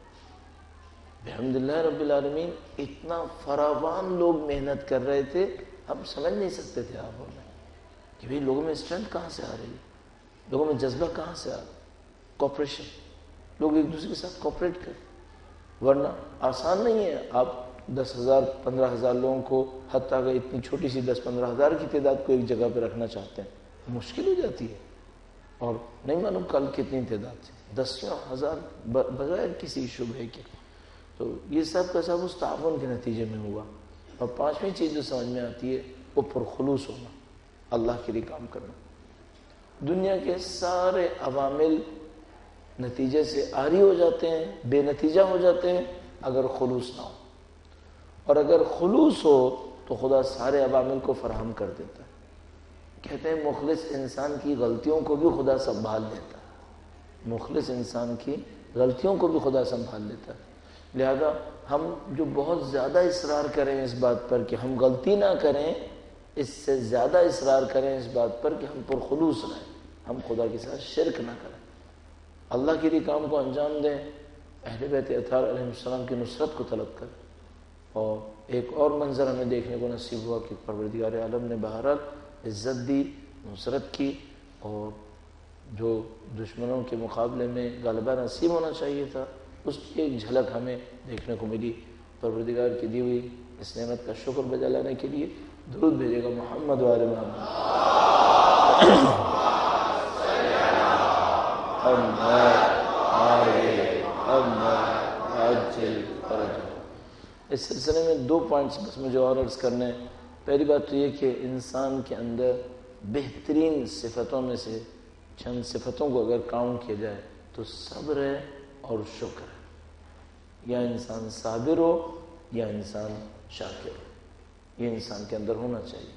الحمدللہ رب العالمین، اتنا فراوان لوگ محنت کر رہے تھے، ہم سمجھ نہیں سکتے تھے آپ اور میں کہ بھئی لوگوں میں اسٹرینتھ کہاں سے آ رہی ہے، لوگوں میں جذبہ کہاں سے آ رہا ہے۔ کوآپریشن، لوگ ایک دوسرے کے ساتھ کوآپریٹ کریں، ورنہ آسان نہیں ہے آپ 10,000 15,000 لوگوں کو، حتیٰ کہ اتنی چھوٹی سی 10-15,000 کی تعداد کو ایک جگہ پہ رکھنا چاہتے ہیں، مشکل ہو جاتی ہے۔ اور نہیں معلوم کل کتنی تعداد تھی، دسیوں ہزار بغیر کسی شبہ کے۔ تو یہ سب کا سب اس تعاون کے نتیجے میں ہوا۔ اور پانچویں چیز جو سمجھ میں آتی ہے وہ پرخلوص ہونا، اللہ کے لیے کام کرنا۔ دنیا کے سارے عوامل نتیجے سے عاری ہو جاتے ہیں، بے نتیجہ ہو جاتے ہیں اگر خلوص نہ ہو، اور اگر خلوص ہو تو خدا سارے عوامل کو فراہم کر دیتا ہے۔ کہتے ہیں مخلص انسان کی غلطیوں کو بھی خدا سنبھال لیتا ہے، مخلص انسان کی غلطیوں کو بھی خدا سنبھال لیتا ہے۔ لہذا ہم جو بہت زیادہ اصرار کریں اس بات پر کہ ہم غلطی نہ کریں، اس سے زیادہ اصرار کریں اس بات پر کہ ہم پرخلوص رہیں، ہم خدا کے ساتھ شرک نہ کریں، اللہ کے لیے کام کو انجام دیں، اہل بیت اطہار علیہ السلام کی نصرت کو طلب کریں۔ اور ایک اور منظر ہمیں دیکھنے کو نصیب ہوا کہ پروردگار عالم نے بہرحال عزت دی، نصرت کی، اور جو دشمنوں کے مقابلے میں غلبہ نصیب ہونا چاہیے تھا اس کی ایک جھلک ہمیں دیکھنے کو ملی۔ پروردگار کی دی ہوئی اس نعمت کا شکر بجا لانے کے لیے درود بھیجے گا محمد و آل محمد۔ اس سلسلے میں دو پوائنٹس بس مجھے اور عرض کرنے ہیں۔ پہلی بات تو یہ کہ انسان کے اندر بہترین صفتوں میں سے چند صفتوں کو اگر کاؤنٹ کیا جائے تو صبر ہے اور شکر ہے۔ یا انسان صابر ہو یا انسان شاکر ہو، یہ انسان کے اندر ہونا چاہیے۔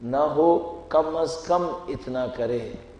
نہ ہو کم از کم اتنا کرے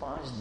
5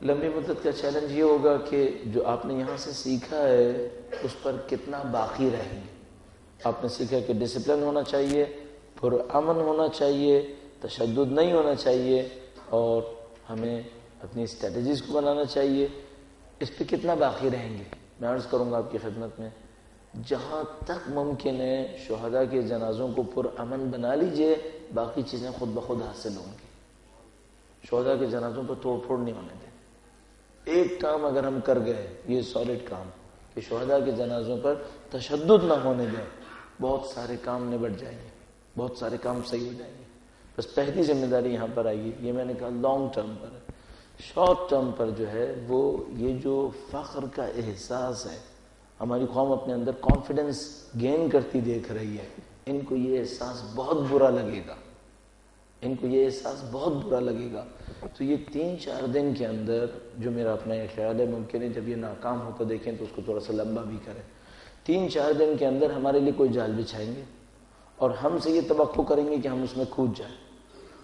لمبی مدت کا چیلنج یہ ہوگا کہ جو آپ نے یہاں سے سیکھا ہے اس پر کتنا باقی رہیں گے. آپ نے سیکھا کہ ڈسپلن ہونا چاہیے، پرامن ہونا چاہیے، تشدد نہیں ہونا چاہیے، اور ہمیں اپنی اسٹریٹجیز کو بنانا چاہیے. اس پہ کتنا باقی رہیں گے؟ میں عرض کروں گا آپ کی خدمت میں، جہاں تک ممکن ہے شہداء کے جنازوں کو پرامن بنا لیجئے، باقی چیزیں خود بخود حاصل ہوں گی. شہداء کے جنازوں پر توڑ پھوڑ نہیں ہونے دیں. ایک کام اگر ہم کر گئے، یہ سالڈ کام، کہ شہداء کے جنازوں پر تشدد نہ ہونے دیں، بہت سارے کام نبٹ جائیں گے، بہت سارے کام صحیح ہو جائیں گے. بس پہلی ذمہ داری یہاں پر آئی ہے، یہ میں نے کہا لانگ ٹرم پر. شارٹ ٹرم پر جو ہے وہ یہ جو فخر کا احساس ہے، ہماری قوم اپنے اندر کانفیڈنس گین کرتی دیکھ رہی ہے، ان کو یہ احساس بہت برا لگے گا، ان کو یہ احساس بہت برا لگے گا. تو یہ 3-4 دن کے اندر، جو میرا اپنا یہ خیال ہے، ممکن ہے جب یہ ناکام ہو تو دیکھیں تو اس کو تھوڑا سا لمبا بھی کریں. 3-4 دن کے اندر ہمارے لیے کوئی جال بچھائیں گے اور ہم سے یہ توقع کریں گے کہ ہم اس میں کود جائیں،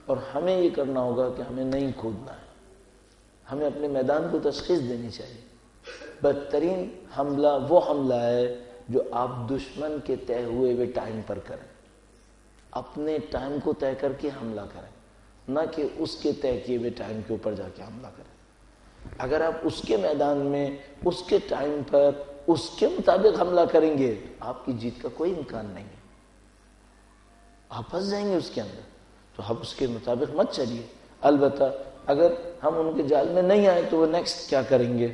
اور ہمیں یہ کرنا ہوگا کہ ہمیں نہیں کودنا ہے. ہمیں اپنے میدان کو تشخیص دینی چاہیے. بدترین حملہ وہ حملہ ہے جو آپ دشمن کے طے ہوئے ہوئے ٹائم پر کریں. اپنے ٹائم کو طے کر کے حملہ کریں، نہ کہ اس کے طے کیے ہوئے ٹائم کے اوپر جا کے حملہ کریں. اگر آپ اس کے میدان میں، اس کے ٹائم پر، اس کے مطابق حملہ کریں گے، آپ کی جیت کا کوئی امکان نہیں ہے، آپ پھنس جائیں گے اس کے اندر. تو آپ اس کے مطابق مت چلیے. البتہ اگر ہم ان کے جال میں نہیں آئے تو وہ نیکسٹ کیا کریں گے،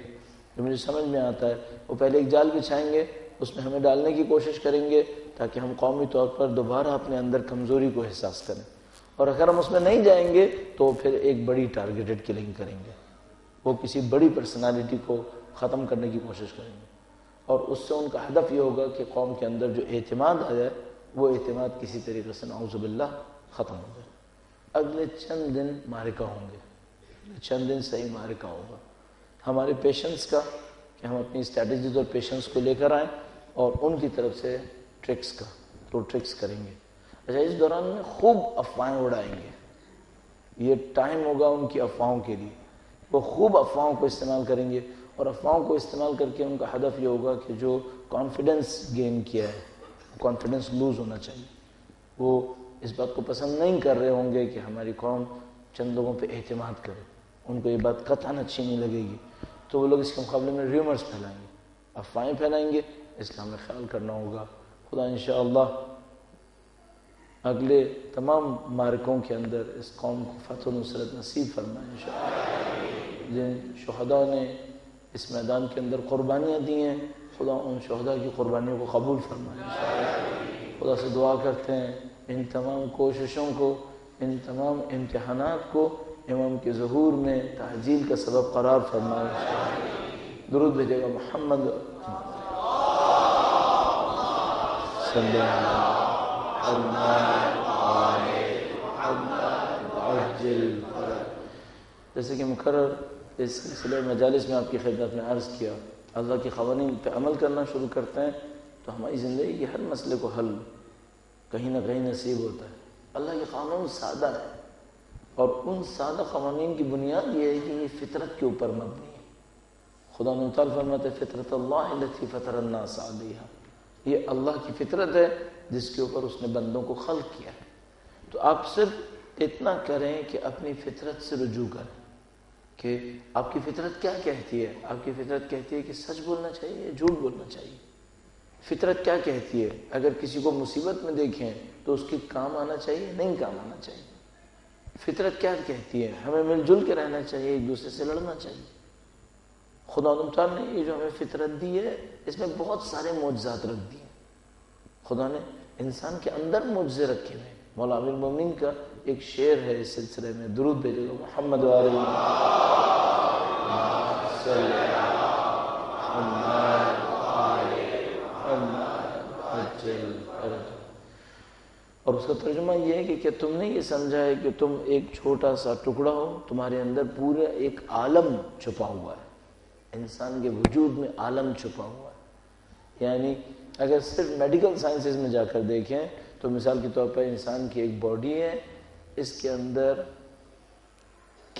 جو مجھے سمجھ میں آتا ہے، وہ پہلے ایک جال بچھائیں گے، اس میں ہمیں ڈالنے کی کوشش کریں گے تاکہ ہم قومی طور پر دوبارہ اپنے اندر کمزوری کو احساس کریں. اور اگر ہم اس میں نہیں جائیں گے تو پھر ایک بڑی ٹارگیٹڈ کلنگ کریں گے، وہ کسی بڑی پرسنالٹی کو ختم کرنے کی کوشش کریں گے، اور اس سے ان کا ہدف یہ ہوگا کہ قوم کے اندر جو اعتماد آیا ہے وہ اعتماد کسی طریقے سے نعوذ باللہ ختم ہو جائے. اگلے چند دن معرکہ ہوں گے، چند دن صحیح معرکہ ہوگا. ہمارے پیشنس کا، کہ ہم اپنی اسٹریٹجیز اور پیشنس کو لے کر آئیں، اور ان کی طرف سے ٹرکس کا تو ٹرکس کریں گے. اچھا، اس دوران میں خوب افواہیں اڑائیں گے. یہ ٹائم ہوگا ان کی افواہوں کے لیے. وہ خوب افواہوں کو استعمال کریں گے، اور افواہوں کو استعمال کر کے ان کا ہدف یہ ہوگا کہ جو کانفیڈنس گین کیا ہے، کانفیڈنس لوز ہونا چاہیے. وہ اس بات کو پسند نہیں کر رہے ہوں گے کہ ہماری قوم چند لوگوں پہ اعتماد کرے. ان کو یہ بات قطعاً اچھی نہیں لگے گی، تو وہ لوگ اس کے مقابلے میں ریومرز پھیلائیں گے، افواہیں پھیلائیں گے. اس کا ہمیں خیال کرنا ہوگا. خدا انشاءاللہ اگلے تمام معرکوں کے اندر اس قوم کو فتح و نصرت نصیب فرمائے انشاءاللہ. جن شہداء نے اس میدان کے اندر قربانیاں دی ہیں، خدا ان شہداء کی قربانیوں کو قبول فرمائے انشاءاللہ. خدا سے دعا کرتے ہیں ان تمام کوششوں کو، ان تمام امتحانات کو امام کے ظہور میں تعجیل کا سبب قرار فرمائے انشاءاللہ. درود بھیجے گا محمد صلی جیسے کہ مقرر اس سلسلے مجالس میں آپ کی خدمت میں عرض کیا، اللہ کے قوانین پہ عمل کرنا شروع کرتے ہیں تو ہماری زندگی کے ہر مسئلے کو حل کہیں نہ کہیں نصیب ہوتا ہے. اللہ کے قانون سادہ ہے، اور ان سادہ قوانین کی بنیاد یہ ہے کہ یہ فطرت کے اوپر مبنی ہے. خدا تعالیٰ فرماتے ہیں فطرت اللہ التی فطر الناس علیہا، یہ اللہ کی فطرت ہے جس کے اوپر اس نے بندوں کو خلق کیا ہے. تو آپ صرف اتنا کریں کہ اپنی فطرت سے رجوع کریں کہ آپ کی فطرت کیا کہتی ہے. آپ کی فطرت کہتی ہے کہ سچ بولنا چاہیے، جھوٹ بولنا چاہیے. فطرت کیا کہتی ہے، اگر کسی کو مصیبت میں دیکھیں تو اس کے کام آنا چاہیے، نہیں کام آنا چاہیے. فطرت کیا کہتی ہے، ہمیں مل جل کے رہنا چاہیے، ایک دوسرے سے لڑنا چاہیے. خدا تعالیٰ نے یہ جو ہمیں فطرت دی ہے اس میں بہت سارے معجزات رکھ دیے. خدا نے انسان کے اندر معجزے رکھے ہوئے. مولا امیر المومنین کا ایک شعر ہے اس سلسلے میں، درود بھیجے گا محمد اور اس کا ترجمہ یہ ہے کہ تم نے یہ سمجھا ہے کہ تم ایک چھوٹا سا ٹکڑا ہو، تمہارے اندر پورا ایک عالم چھپا ہوا ہے. انسان کے وجود میں عالم چھپا ہوا ہے. یعنی اگر صرف میڈیکل سائنسز میں جا کر دیکھیں تو مثال کے طور پر انسان کی ایک باڈی ہے، اس کے اندر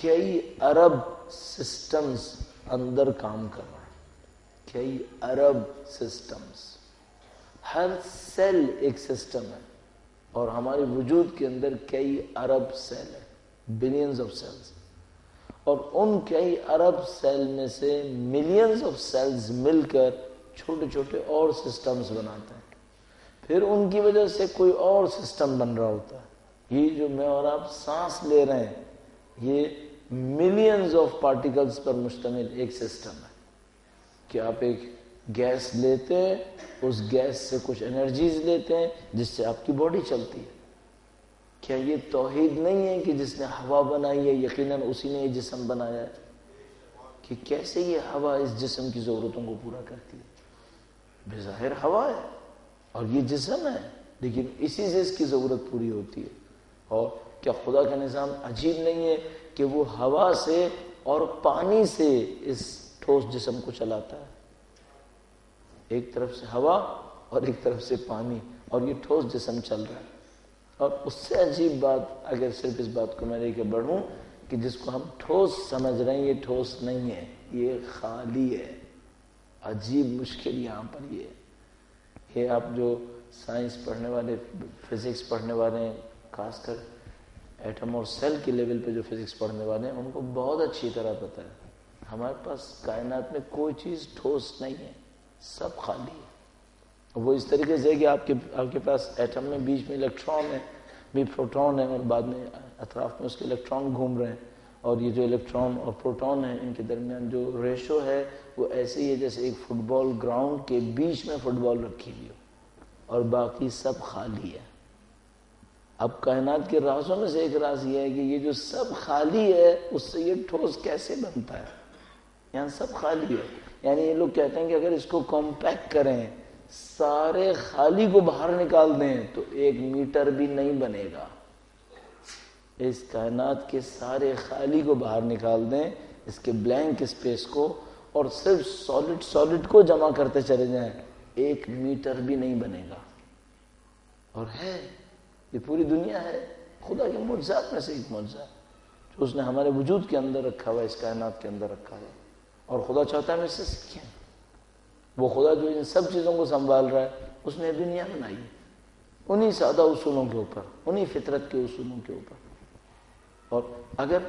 کئی ارب سسٹمز اندر کام کر رہے ہیں، کئی ارب سسٹمز، ہر سیل ایک سسٹم ہے، اور ہمارے وجود کے اندر کئی ارب سیل ہیں، بلینز آف سیلز، اور ان کئی ارب سیل میں سے ملینز آف سیلز مل کر چھوٹے چھوٹے اور سسٹمز بناتے ہیں، پھر ان کی وجہ سے کوئی اور سسٹم بن رہا ہوتا ہے۔ یہ جو میں اور آپ سانس لے رہے ہیں، یہ ملینز آف پارٹیکلز پر مشتمل ایک سسٹم ہے کہ آپ ایک گیس لیتے ہیں، اس گیس سے کچھ انرجیز لیتے ہیں جس سے آپ کی باڈی چلتی ہے۔ کیا یہ توحید نہیں ہے کہ جس نے ہوا بنائی ہے یقیناً اسی نے یہ جسم بنایا ہے؟ کہ کیسے یہ ہوا اس جسم کی ضرورتوں کو پورا کرتی ہے؟ بظاہر ہوا ہے اور یہ جسم ہے، لیکن اسی سے اس کی ضرورت پوری ہوتی ہے۔ اور کیا خدا کا نظام عجیب نہیں ہے کہ وہ ہوا سے اور پانی سے اس ٹھوس جسم کو چلاتا ہے؟ ایک طرف سے ہوا اور ایک طرف سے پانی، اور یہ ٹھوس جسم چل رہا ہے۔ اور اس سے عجیب بات، اگر صرف اس بات کو میں لے کے بڑھوں، کہ جس کو ہم ٹھوس سمجھ رہے ہیں یہ ٹھوس نہیں ہے، یہ خالی ہے۔ عجیب مشکل یہاں پر یہ ہے۔ یہ آپ جو سائنس پڑھنے والے، فزکس پڑھنے والے ہیں، خاص کر ایٹم اور سیل کے لیول پہ جو فزکس پڑھنے والے ہیں، ان کو بہت اچھی طرح پتہ ہے ہمارے پاس کائنات میں کوئی چیز ٹھوس نہیں ہے، سب خالی ہے۔ وہ اس طریقے سے ہے کہ آپ کے پاس ایٹم میں بیچ میں الیکٹران ہے، بھی پروٹون ہے، اور بعد میں اطراف میں اس کے الیکٹران گھوم رہے ہیں، اور یہ جو الیکٹران اور پروٹون ہیں ان کے درمیان جو ریشو ہے وہ ایسے ہی ہے جیسے ایک فٹ بال گراؤنڈ کے بیچ میں فٹ بال رکھی ہوئی ہو اور باقی سب خالی ہے۔ اب کائنات کے رازوں میں سے ایک راز یہ ہے کہ یہ جو سب خالی ہے اس سے یہ ٹھوس کیسے بنتا ہے؟ یہاں سب خالی ہے، یعنی یہ لوگ کہتے ہیں کہ اگر اس کو کمپیکٹ کریں، سارے خالی کو باہر نکال دیں تو 1 میٹر بھی نہیں بنے گا۔ اس کائنات کے سارے خالی کو باہر نکال دیں، اس کے بلینک اسپیس کو، اور صرف سالڈ کو جمع کرتے چلے جائیں، 1 میٹر بھی نہیں بنے گا۔ اور ہے، یہ پوری دنیا ہے، خدا کے معجزات میں سے ایک معجزہ جو اس نے ہمارے وجود کے اندر رکھا ہوا ہے، اس کائنات کے اندر رکھا ہوا ہے، اور خدا چاہتا ہے ہم اس سے سیکھیں۔ وہ خدا جو ان سب چیزوں کو سنبھال رہا ہے، اس نے دنیا بنائی ہے انہی سادہ اصولوں کے اوپر، انہی فطرت کے اصولوں کے اوپر۔ اور اگر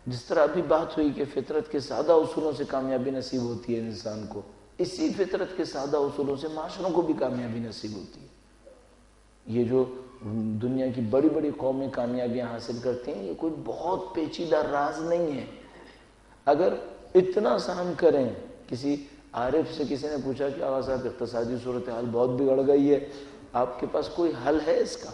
جس طرح ابھی بات ہوئی کہ فطرت کے سادہ اصولوں سے کامیابی نصیب ہوتی ہے انسان کو، اسی فطرت کے سادہ اصولوں سے معاشروں کو بھی کامیابی نصیب ہوتی ہے۔ یہ جو دنیا کی بڑی بڑی قومیں کامیابیاں حاصل کرتی ہیں، یہ کوئی بہت پیچیدہ راز نہیں ہے۔ اگر اتنا سا ہم کریں، کسی عارف سے کسی نے پوچھا کہ آغا صاحب اقتصادی صورتحال بہت بگڑ گئی ہے، آپ کے پاس کوئی حل ہے اس کا؟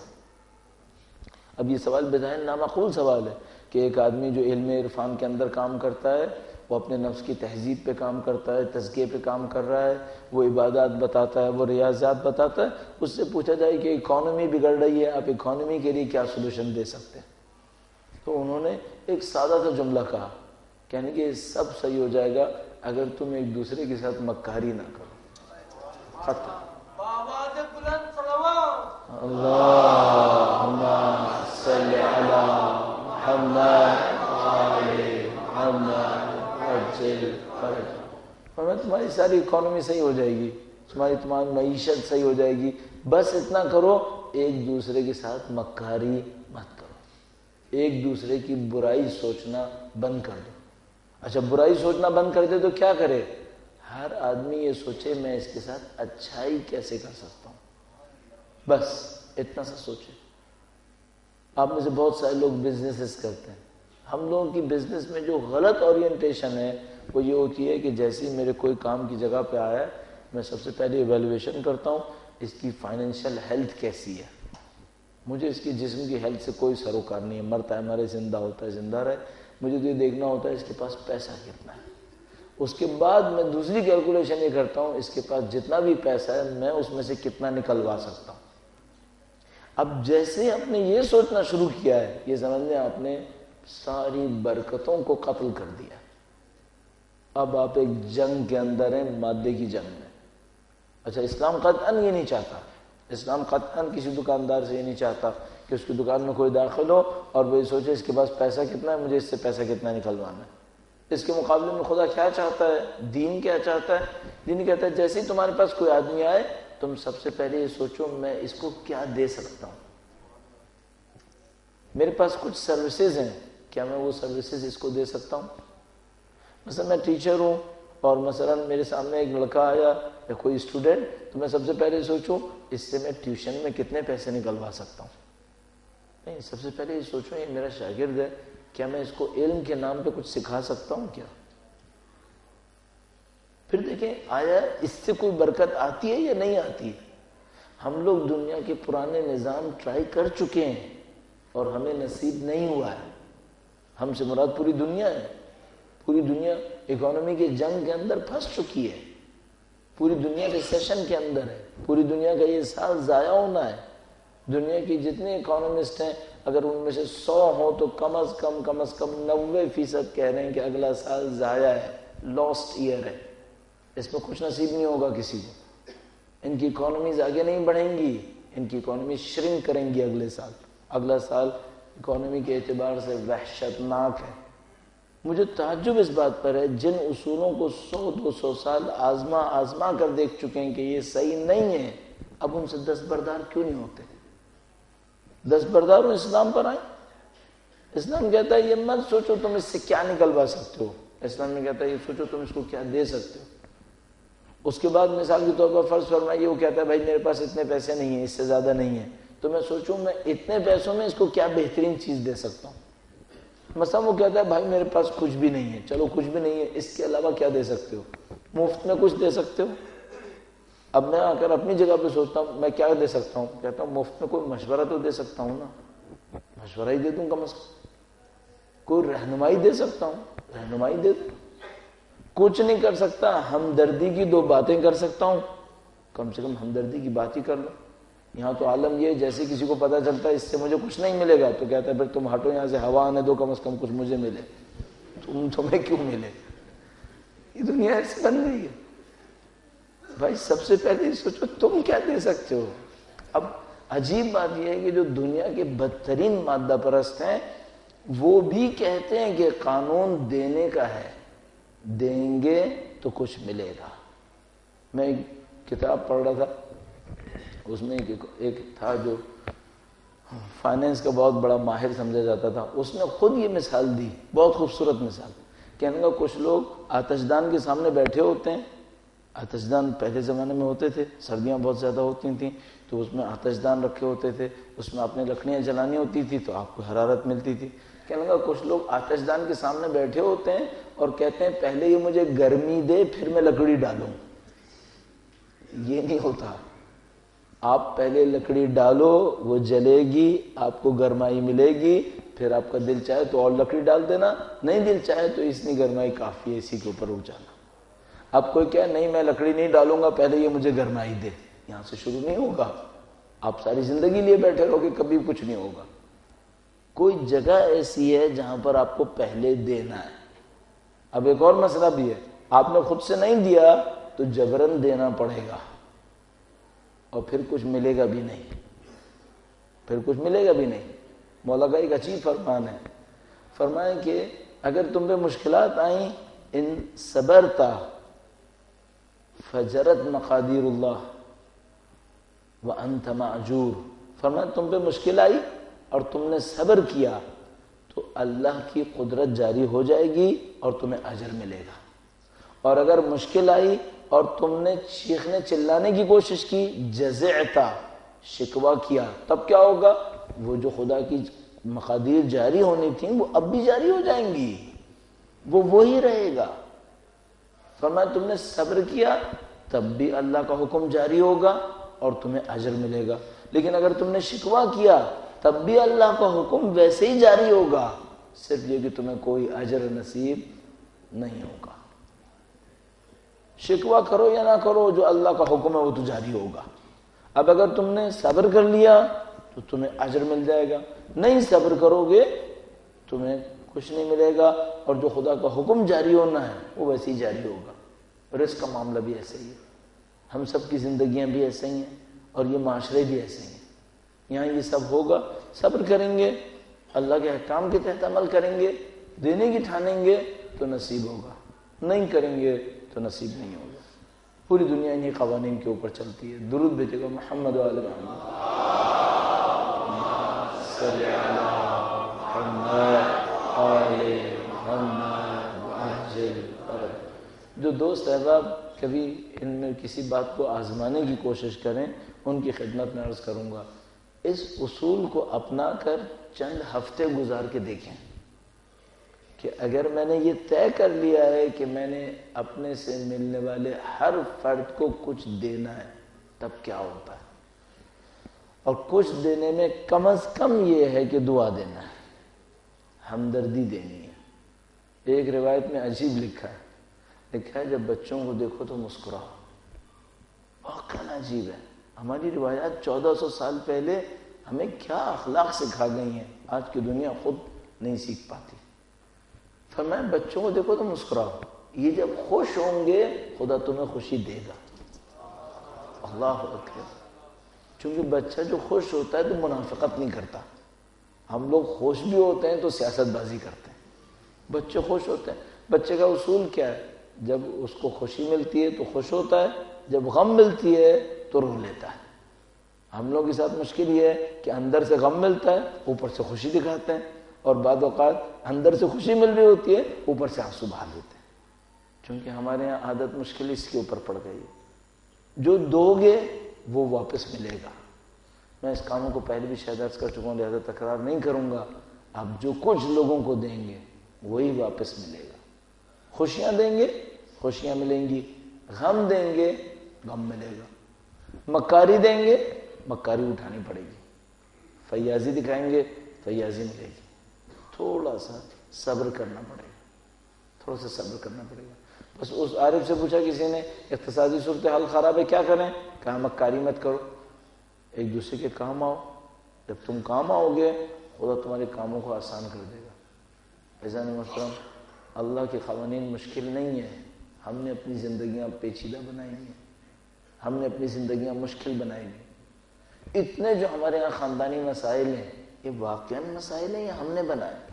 اب یہ سوال بظاہر نامعقول سوال ہے کہ ایک آدمی جو علم عرفان کے اندر کام کرتا ہے، وہ اپنے نفس کی تہذیب پہ کام کرتا ہے، تزکیے پہ کام کر رہا ہے، وہ عبادات بتاتا ہے، وہ ریاضیات بتاتا ہے، اس سے پوچھا جائے کہ اکانومی بگڑ رہی ہے، آپ اکانومی کے لیے کیا سولوشن دے سکتے ہیں؟ تو انہوں نے ایک سادہ سا جملہ کہا، کہنے کہ سب صحیح ہو جائے گا اگر تم ایک دوسرے کے ساتھ مکاری نہ کرو۔ ختم۔ اللہم صلی علی محمد وآل محمد وعجل فرجہ۔ اور تمہاری ساری اکانومی صحیح ہو جائے گی، تمہاری معیشت صحیح ہو جائے گی، بس اتنا کرو، ایک دوسرے کے ساتھ مکاری مت کرو، ایک دوسرے کی برائی سوچنا بند کر دو۔ اچھا، برائی سوچنا بند کر دے تو کیا کرے؟ ہر آدمی یہ سوچے میں اس کے ساتھ اچھائی کیسے کر سکتا ہوں، بس اتنا سا سوچے۔ آپ میں سے بہت سارے لوگ بزنسز کرتے ہیں، ہم لوگوں کی بزنس میں جو غلط اورینٹیشن ہے وہ یہ ہوتی ہے کہ جیسے میرے کوئی کام کی جگہ پہ آیا ہے، میں سب سے پہلے ایویلویشن کرتا ہوں اس کی فائنینشیل ہیلتھ کیسی ہے، مجھے اس کی جسم کی ہیلتھ سے کوئی سروکار نہیں ہے، مرتا ہے مرے، زندہ ہوتا ہے زندہ رہے، مجھے تو یہ دیکھنا ہوتا ہے اس کے پاس پیسہ کتنا ہے۔ اس کے بعد میں دوسری کیلکولیشن یہ کرتا ہوں اس کے پاس جتنا بھی پیسہ ہے میں اس میں سے کتنا نکلوا سکتا ہوں۔ اب جیسے آپ نے یہ سوچنا شروع کیا ہے، یہ سمجھنے آپ نے ساری برکتوں کو قتل کر دیا۔ اب آپ ایک جنگ کے اندر ہیں، مادے کی جنگ میں۔ اچھا، اسلام قطعاً یہ نہیں چاہتا اسلام قطعاً کسی دکاندار سے یہ نہیں چاہتا کہ اس کی دکان میں کوئی داخل ہو اور وہ یہ سوچے اس کے پاس پیسہ کتنا ہے، مجھے اس سے پیسہ کتنا نکلوانا ہے۔ اس کے مقابلے میں خدا کیا چاہتا ہے، دین کیا چاہتا ہے؟ دین کہتا ہے جیسے ہی تمہارے پاس کوئی آدمی آئے تم سب سے پہلے یہ سوچو میں اس کو کیا دے سکتا ہوں، میرے پاس کچھ سروسز ہیں، کیا میں وہ سروسز اس کو دے سکتا ہوں؟ مثلا میں ٹیچر ہوں اور مثلا میرے سامنے ایک لڑکا آیا یا کوئی اسٹوڈنٹ، تو میں سب سے پہلے سوچوں اس سے میں ٹیوشن میں کتنے پیسے نکلوا سکتا ہوں؟ نہیں، سب سے پہلے یہ سوچوں یہ میرا شاگرد ہے، کیا میں اس کو علم کے نام پہ کچھ سکھا سکتا ہوں کیا؟ پھر دیکھیں آیا اس سے کوئی برکت آتی ہے یا نہیں آتی ہے؟ ہم لوگ دنیا کے پرانے نظام ٹرائی کر چکے ہیں اور ہمیں نصیب نہیں ہوا ہے۔ ہم سے مراد پوری دنیا ہے، پوری دنیا اکانومی کے جنگ کے اندر پھنس چکی ہے، پوری دنیا ریسیشن کے اندر ہے، پوری دنیا کا یہ سال ضائع ہونا ہے۔ دنیا کی جتنے اکانومسٹ ہیں اگر ان میں سے 100 ہوں تو کم از کم 90% کہہ رہے ہیں کہ اگلا سال ضائع ہے، لاسٹ ایئر ہے، اس میں کچھ نصیب نہیں ہوگا کسی کو۔ ان کی اکانومیز آگے نہیں بڑھیں گی، ان کی اکانومی شرنک کریں گی اگلے سال۔ اگلا سال اکانومی کے اعتبار سے وحشتناک ہے۔ مجھے تعجب اس بات پر ہے جن اصولوں کو 100-200 سال آزما کر دیکھ چکے ہیں کہ یہ صحیح نہیں ہے، اب ان سے دستبردار کیوں نہیں ہوتے؟ دستبردار ہو اسلام پر آئیں۔ اسلام کہتا ہے یہ مت سوچو تم اس سے کیا نکلوا سکتے ہو، اسلام میں کہتا ہے یہ سوچو تم اس کو کیا دے سکتے ہو۔ اس کے بعد مثال کے طور پر فرض فرمائیے وہ کہتا ہے بھائی میرے پاس اتنے پیسے نہیں ہیں، اس سے زیادہ نہیں ہیں، تو میں سوچوں میں اتنے پیسوں میں اس کو کیا بہترین چیز دے سکتا ہوں۔ مثلا وہ کہتا ہے بھائی میرے پاس کچھ بھی نہیں ہے، چلو کچھ بھی نہیں ہے، اس کے علاوہ کیا دے سکتے ہو؟ مفت میں کچھ دے سکتے ہو؟ اب میں آ کر اپنی جگہ پہ سوچتا ہوں میں کیا دے سکتا ہوں، کہتا ہوں مفت میں کوئی مشورہ تو دے سکتا ہوں نا، مشورہ ہی دے دوں کم از کم، کوئی رہنمائی دے سکتا ہوں، رہنمائی دے دوں۔ کچھ نہیں کر سکتا، ہمدردی کی 2 باتیں کر سکتا ہوں، کم سے کم ہمدردی کی بات ہی کر لو۔ یہاں تو عالم یہ جیسے کسی کو پتہ چلتا ہے اس سے مجھے کچھ نہیں ملے گا تو کہتا ہے پھر تم ہٹو یہاں سے، ہوا آنے دو، کم از کم کچھ مجھے ملے، تمہیں کیوں ملے؟ یہ دنیا ایسی بن گئی ہے۔ بھائی سب سے پہلے سوچو تم کیا دے سکتے ہو۔ اب عجیب بات یہ ہے کہ جو دنیا کے بدترین مادہ پرست ہیں وہ بھی کہتے ہیں کہ قانون دینے کا ہے، دیں گے تو کچھ ملے گا۔ میں ایک کتاب پڑھ رہا تھا، اس میں ایک تھا جو فائنینس کا بہت بڑا ماہر سمجھا جاتا تھا، اس نے خود یہ مثال دی، بہت خوبصورت مثال۔ کہنے کا کچھ لوگ آتش دان کے سامنے بیٹھے ہوتے ہیں، آتش دان پہلے زمانے میں ہوتے تھے، سردیاں بہت زیادہ ہوتی تھیں تو اس میں آتش دان رکھے ہوتے تھے، اس میں اپنے لکڑیاں جلانی ہوتی تھی تو آپ کو حرارت ملتی تھی۔ کہنے لگا کچھ لوگ آتش دان کے سامنے بیٹھے ہوتے ہیں اور کہتے ہیں پہلے یہ مجھے گرمی دے پھر میں لکڑی ڈالوں۔ یہ نہیں ہوتا، آپ پہلے لکڑی ڈالو، وہ جلے گی، آپ کو گرمائی ملے گی، پھر آپ کا دل چاہے تو اور لکڑی ڈال دینا، نہیں دل چاہے تو اتنی گرمائی کافی ہے اسی کے اوپر رک جانا۔ اب کوئی کہے نہیں میں لکڑی نہیں ڈالوں گا، پہلے یہ مجھے گرمائی دے، یہاں سے شروع نہیں ہوگا، آپ ساری زندگی لیے بیٹھے رہو گے، کبھی کچھ نہیں ہوگا۔ کوئی جگہ ایسی ہے جہاں پر آپ کو پہلے دینا ہے۔ اب ایک اور مسئلہ بھی ہے، آپ نے خود سے نہیں دیا تو جبرن دینا پڑے گا اور پھر کچھ ملے گا بھی نہیں، پھر کچھ ملے گا بھی نہیں۔ مولا کا ایک عجیب فرمان ہے، فرمائے کہ اگر تم پہ مشکلات آئیں ان صبرتا فجرت مقادیر اللہ وانت معجور، فرمایا تم پہ مشکل آئی اور تم نے صبر کیا تو اللہ کی قدرت جاری ہو جائے گی اور تمہیں اجر ملے گا، اور اگر مشکل آئی اور تم نے چیخنے چلانے کی کوشش کی، جزعتا شکوہ کیا، تب کیا ہوگا؟ وہ جو خدا کی مقادیر جاری ہونی تھیں وہ اب بھی جاری ہو جائیں گی، وہ وہی رہے گا۔ فرمایا تم نے صبر کیا تب بھی اللہ کا حکم جاری ہوگا اور تمہیں اجر ملے گا، لیکن اگر تم نے شکوہ کیا تب بھی اللہ کا حکم ویسے ہی جاری ہوگا، صرف یہ کہ تمہیں کوئی اجر نصیب نہیں ہوگا۔ شکوہ کرو یا نہ کرو، جو اللہ کا حکم ہے وہ تو جاری ہوگا۔ اب اگر تم نے صبر کر لیا تو تمہیں اجر مل جائے گا، نہیں صبر کرو گے تمہیں کچھ نہیں ملے گا، اور جو خدا کا حکم جاری ہونا ہے وہ ویسے ہی جاری ہوگا۔ رزق کا معاملہ بھی ایسے ہی ہے، ہم سب کی زندگیاں بھی ایسے ہی ہیں، اور یہ معاشرے بھی ایسے ہیں. یہاں یہ سب ہوگا، صبر کریں گے، اللہ کے احکام کے تحت عمل کریں گے، دینے کی ٹھانیں گے تو نصیب ہوگا، نہیں کریں گے تو نصیب نہیں ہوگا. پوری دنیا انہی قوانین کے اوپر چلتی ہے. درود بھیجے گا محمد و آل محمد. صلی اللہ محمد آل محمد عجل فرج. جو دوست احباب کبھی ان میں کسی بات کو آزمانے کی کوشش کریں، ان کی خدمت میں عرض کروں گا، اس اصول کو اپنا کر چند ہفتے گزار کے دیکھیں کہ اگر میں نے یہ طے کر لیا ہے کہ میں نے اپنے سے ملنے والے ہر فرد کو کچھ دینا ہے، تب کیا ہوتا ہے. اور کچھ دینے میں کم از کم یہ ہے کہ دعا دینا ہے، ہمدردی دینی ہے. ایک روایت میں عجیب لکھا ہے جب بچوں کو دیکھو تو مسکراؤ. واقعا عجیب ہے. ہماری روایات 1400 سال پہلے ہمیں کیا اخلاق سکھا گئی ہیں، آج کی دنیا خود نہیں سیکھ پاتی. فرمایا بچوں کو دیکھو تو مسکراؤ، یہ جب خوش ہوں گے خدا تمہیں خوشی دے گا. اللہ اکبر. چونکہ بچہ جو خوش ہوتا ہے تو منافقت نہیں کرتا. ہم لوگ خوش بھی ہوتے ہیں تو سیاست بازی کرتے ہیں. بچے خوش ہوتے ہیں. بچے کا اصول کیا ہے؟ جب اس کو خوشی ملتی ہے تو خوش ہوتا ہے، جب غم ملتی ہے تو رو لیتا ہے. ہم لوگ کے ساتھ مشکل یہ ہے کہ اندر سے غم ملتا ہے، اوپر سے خوشی دکھاتے ہیں، اور بعض اوقات اندر سے خوشی مل رہی ہوتی ہے، اوپر سے آنسو بہا دیتے ہیں. چونکہ ہمارے یہاں عادت مشکل اس کے اوپر پڑ گئی ہے. جو دو گے وہ واپس ملے گا. میں اس کاموں کو پہلے بھی شاید عرض کر چکا ہوں، لہذا تکرار نہیں کروں گا. آپ جو کچھ لوگوں کو دیں گے وہی واپس ملے گا. خوشیاں دیں گے خوشیاں ملیں گی، غم دیں گے غم ملے گا. مکاری دیں گے مکاری اٹھانی پڑے گی. فیاضی دکھائیں گے فیاضی ملے گی. تھوڑا سا صبر کرنا پڑے گا، تھوڑا سا صبر کرنا پڑے گا. بس اس عارف سے پوچھا کسی نے اقتصادی صورتحال خراب ہے کیا کریں؟ کہا مکاری مت کرو، ایک دوسرے کے کام آؤ. جب تم کام آؤ گے خدا تمہارے کاموں کو آسان کر دے گا. عزیزان محترم، اللہ کے قوانین مشکل نہیں ہیں، ہم نے اپنی زندگیاں پیچیدہ بنائی ہیں، ہم نے اپنی زندگیاں مشکل بنائی ہیں. اتنے جو ہمارے یہاں خاندانی مسائل ہیں، یہ واقعاً مسائل ہیں یا ہم نے بنائے؟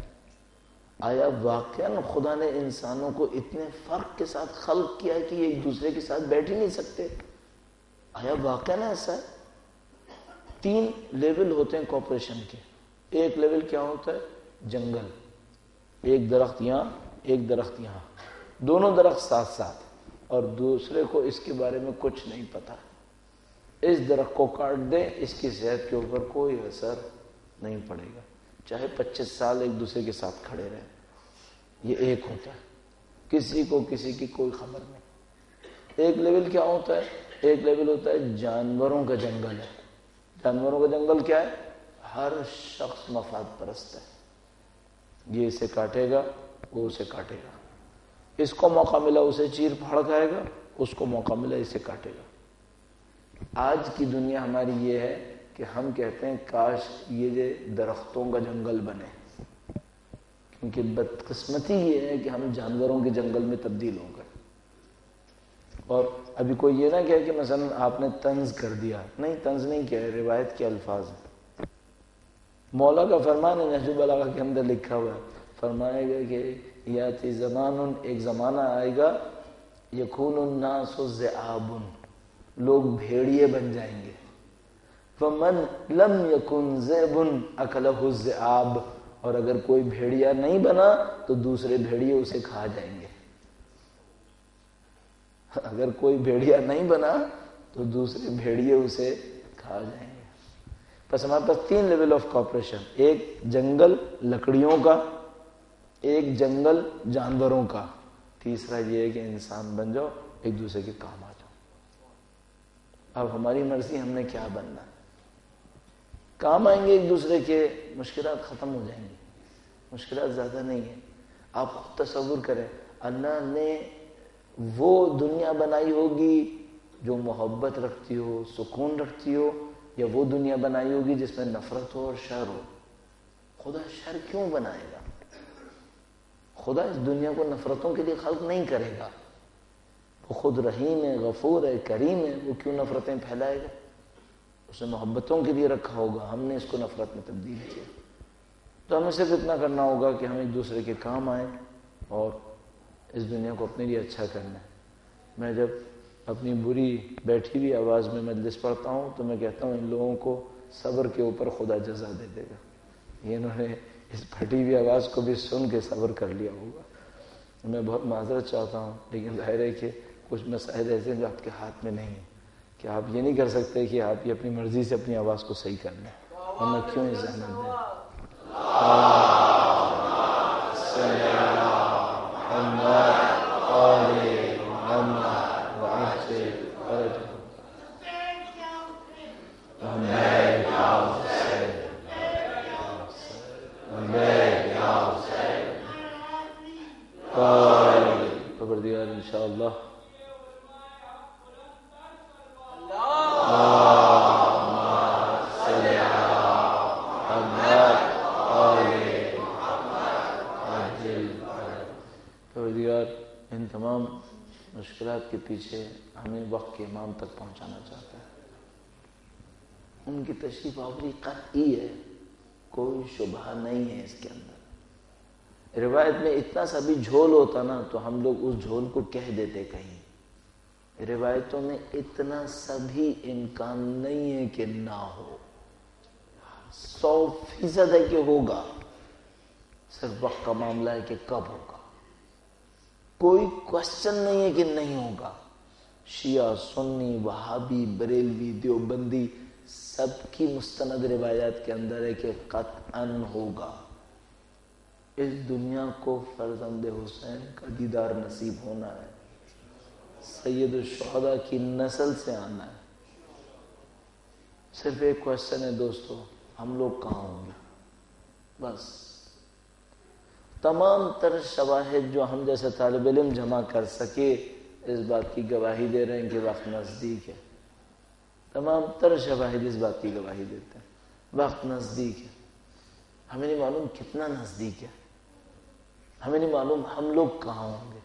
آیا واقعاً خدا نے انسانوں کو اتنے فرق کے ساتھ خلق کیا ہے کہ یہ ایک دوسرے کے ساتھ بیٹھ ہی نہیں سکتے؟ آیا واقعاً ایسا ہے؟ 3 لیول ہوتے ہیں کوپریشن کے. ایک لیول کیا ہوتا ہے؟ جنگل. ایک درخت یہاں ایک درخت یہاں، دونوں درخت ساتھ ساتھ، اور دوسرے کو اس کے بارے میں کچھ نہیں پتا. اس درخت کو کاٹ دیں، اس کی صحت کے اوپر کوئی اثر نہیں پڑے گا، چاہے 25 سال ایک دوسرے کے ساتھ کھڑے رہیں. یہ ایک ہوتا ہے، کسی کو کسی کی کوئی خبر نہیں. ایک لیول کیا ہوتا ہے؟ ایک لیول ہوتا ہے جانوروں کا جنگل ہے. جانوروں کا جنگل کیا ہے؟ ہر شخص مفاد پرست ہے. یہ اسے کاٹے گا وہ اسے کاٹے گا، اس کو موقع ملا اسے چیر پھاڑ کھائے گا، اس کو موقع ملا اسے کاٹے گا. آج کی دنیا ہماری یہ ہے کہ ہم کہتے ہیں کاش یہ درختوں کا جنگل بنے، کیونکہ بدقسمتی یہ ہے کہ ہم جانوروں کے جنگل میں تبدیل ہو گئے. اور ابھی کوئی یہ نہ کہے کہ مثلا آپ نے طنز کر دیا. نہیں، طنز نہیں کیا ہے، روایت کے الفاظ ہیں. مولا کا فرمان ہے، نہج البلاغہ کے اندر لکھا ہوا ہے، فرمائے گا کہ یاتی زمان، ایک زمانہ آئے گا، یکون الناس ذئاب، لوگ بھیڑیے بن جائیں گے. فمن لم یکن ذئب اکلہ الذئاب، اور اگر کوئی بھیڑیا نہیں بنا تو دوسرے بھیڑیے اسے کھا جائیں گے. اگر کوئی بھیڑیا نہیں بنا تو دوسرے بھیڑیے اسے کھا جائیں گے. بس ہمارے پاس 3 لیول آف کوپریشن، ایک جنگل لکڑیوں کا، ایک جنگل جانوروں کا، تیسرا یہ ہے کہ انسان بن جاؤ، ایک دوسرے کے کام آ جاؤ. اب ہماری مرضی ہم نے کیا بننا ہے. کام آئیں گے ایک دوسرے کے، مشکلات ختم ہو جائیں گی. مشکلات زیادہ نہیں ہیں. آپ خود تصور کریں، اللہ نے وہ دنیا بنائی ہوگی جو محبت رکھتی ہو، سکون رکھتی ہو، یا وہ دنیا بنائی ہوگی جس میں نفرت ہو اور شر ہو؟ خدا شر کیوں بنائے گا؟ خدا اس دنیا کو نفرتوں کے لیے خلق نہیں کرے گا. وہ خود رحیم ہے، غفور ہے، کریم ہے، وہ کیوں نفرتیں پھیلائے گا؟ اس نے محبتوں کے لیے رکھا ہوگا، ہم نے اس کو نفرت میں تبدیل کیا۔ تو ہمیں صرف اتنا کرنا ہوگا کہ ہم ایک دوسرے کے کام آئیں اور اس دنیا کو اپنے لیے اچھا کرنا ہے۔ میں جب اپنی بری بیٹھی ہوئی آواز میں مجلس پڑھتا ہوں تو میں کہتا ہوں ان لوگوں کو صبر کے اوپر خدا جزا دے دے گا، یہ انہوں نے اس پھٹی ہوئی آواز کو بھی سن کے صبر کر لیا ہوگا۔ میں بہت معذرت چاہتا ہوں، لیکن ظاہر ہے کہ کچھ مسائل ایسے ہیں جو آپ کے ہاتھ میں نہیں ہیں کہ آپ یہ نہیں کر سکتے کہ آپ یہ اپنی مرضی سے اپنی آواز کو صحیح کر لیں، ورنہ کیوں یہ زحمت دیں۔ پروردگار انشاءاللہ پروردگار ان تمام مشکلات کے پیچھے ہمیں وقت کے امام تک پہنچانا چاہتا ہے۔ ان کی تشریف آوری قطعی ہے، کوئی شبہ نہیں ہے اس کے اندر۔ روایت میں اتنا سا بھی جھول ہوتا نا تو ہم لوگ اس جھول کو کہہ دیتے کہیں، روایتوں میں اتنا سا بھی امکان نہیں ہے کہ نہ ہو، 100% ہے کہ ہوگا، صرف وقت کا معاملہ ہے کہ کب ہوگا۔ کوئی کوشچن نہیں ہے کہ نہیں ہوگا۔ شیعہ، سنی، وہابی، بریلوی، دیوبندی سب کی مستند روایات کے اندر ہے کہ قطعاً ہوگا۔ اس دنیا کو فرزند حسین کا دیدار نصیب ہونا ہے، سید الشہداء کی نسل سے آنا ہے۔ صرف ایک کوشچن ہے دوستو، ہم لوگ کہاں ہوں گے؟ بس تمام تر شواہد جو ہم جیسے طالب علم جمع کر سکے اس بات کی گواہی دے رہے ہیں کہ وقت نزدیک ہے۔ تمام تر شواہد اس بات کی گواہی دیتے ہیں وقت نزدیک ہے۔ ہمیں نہیں معلوم کتنا نزدیک ہے، ہمیں نہیں معلوم ہم لوگ کہاں ہوں گے،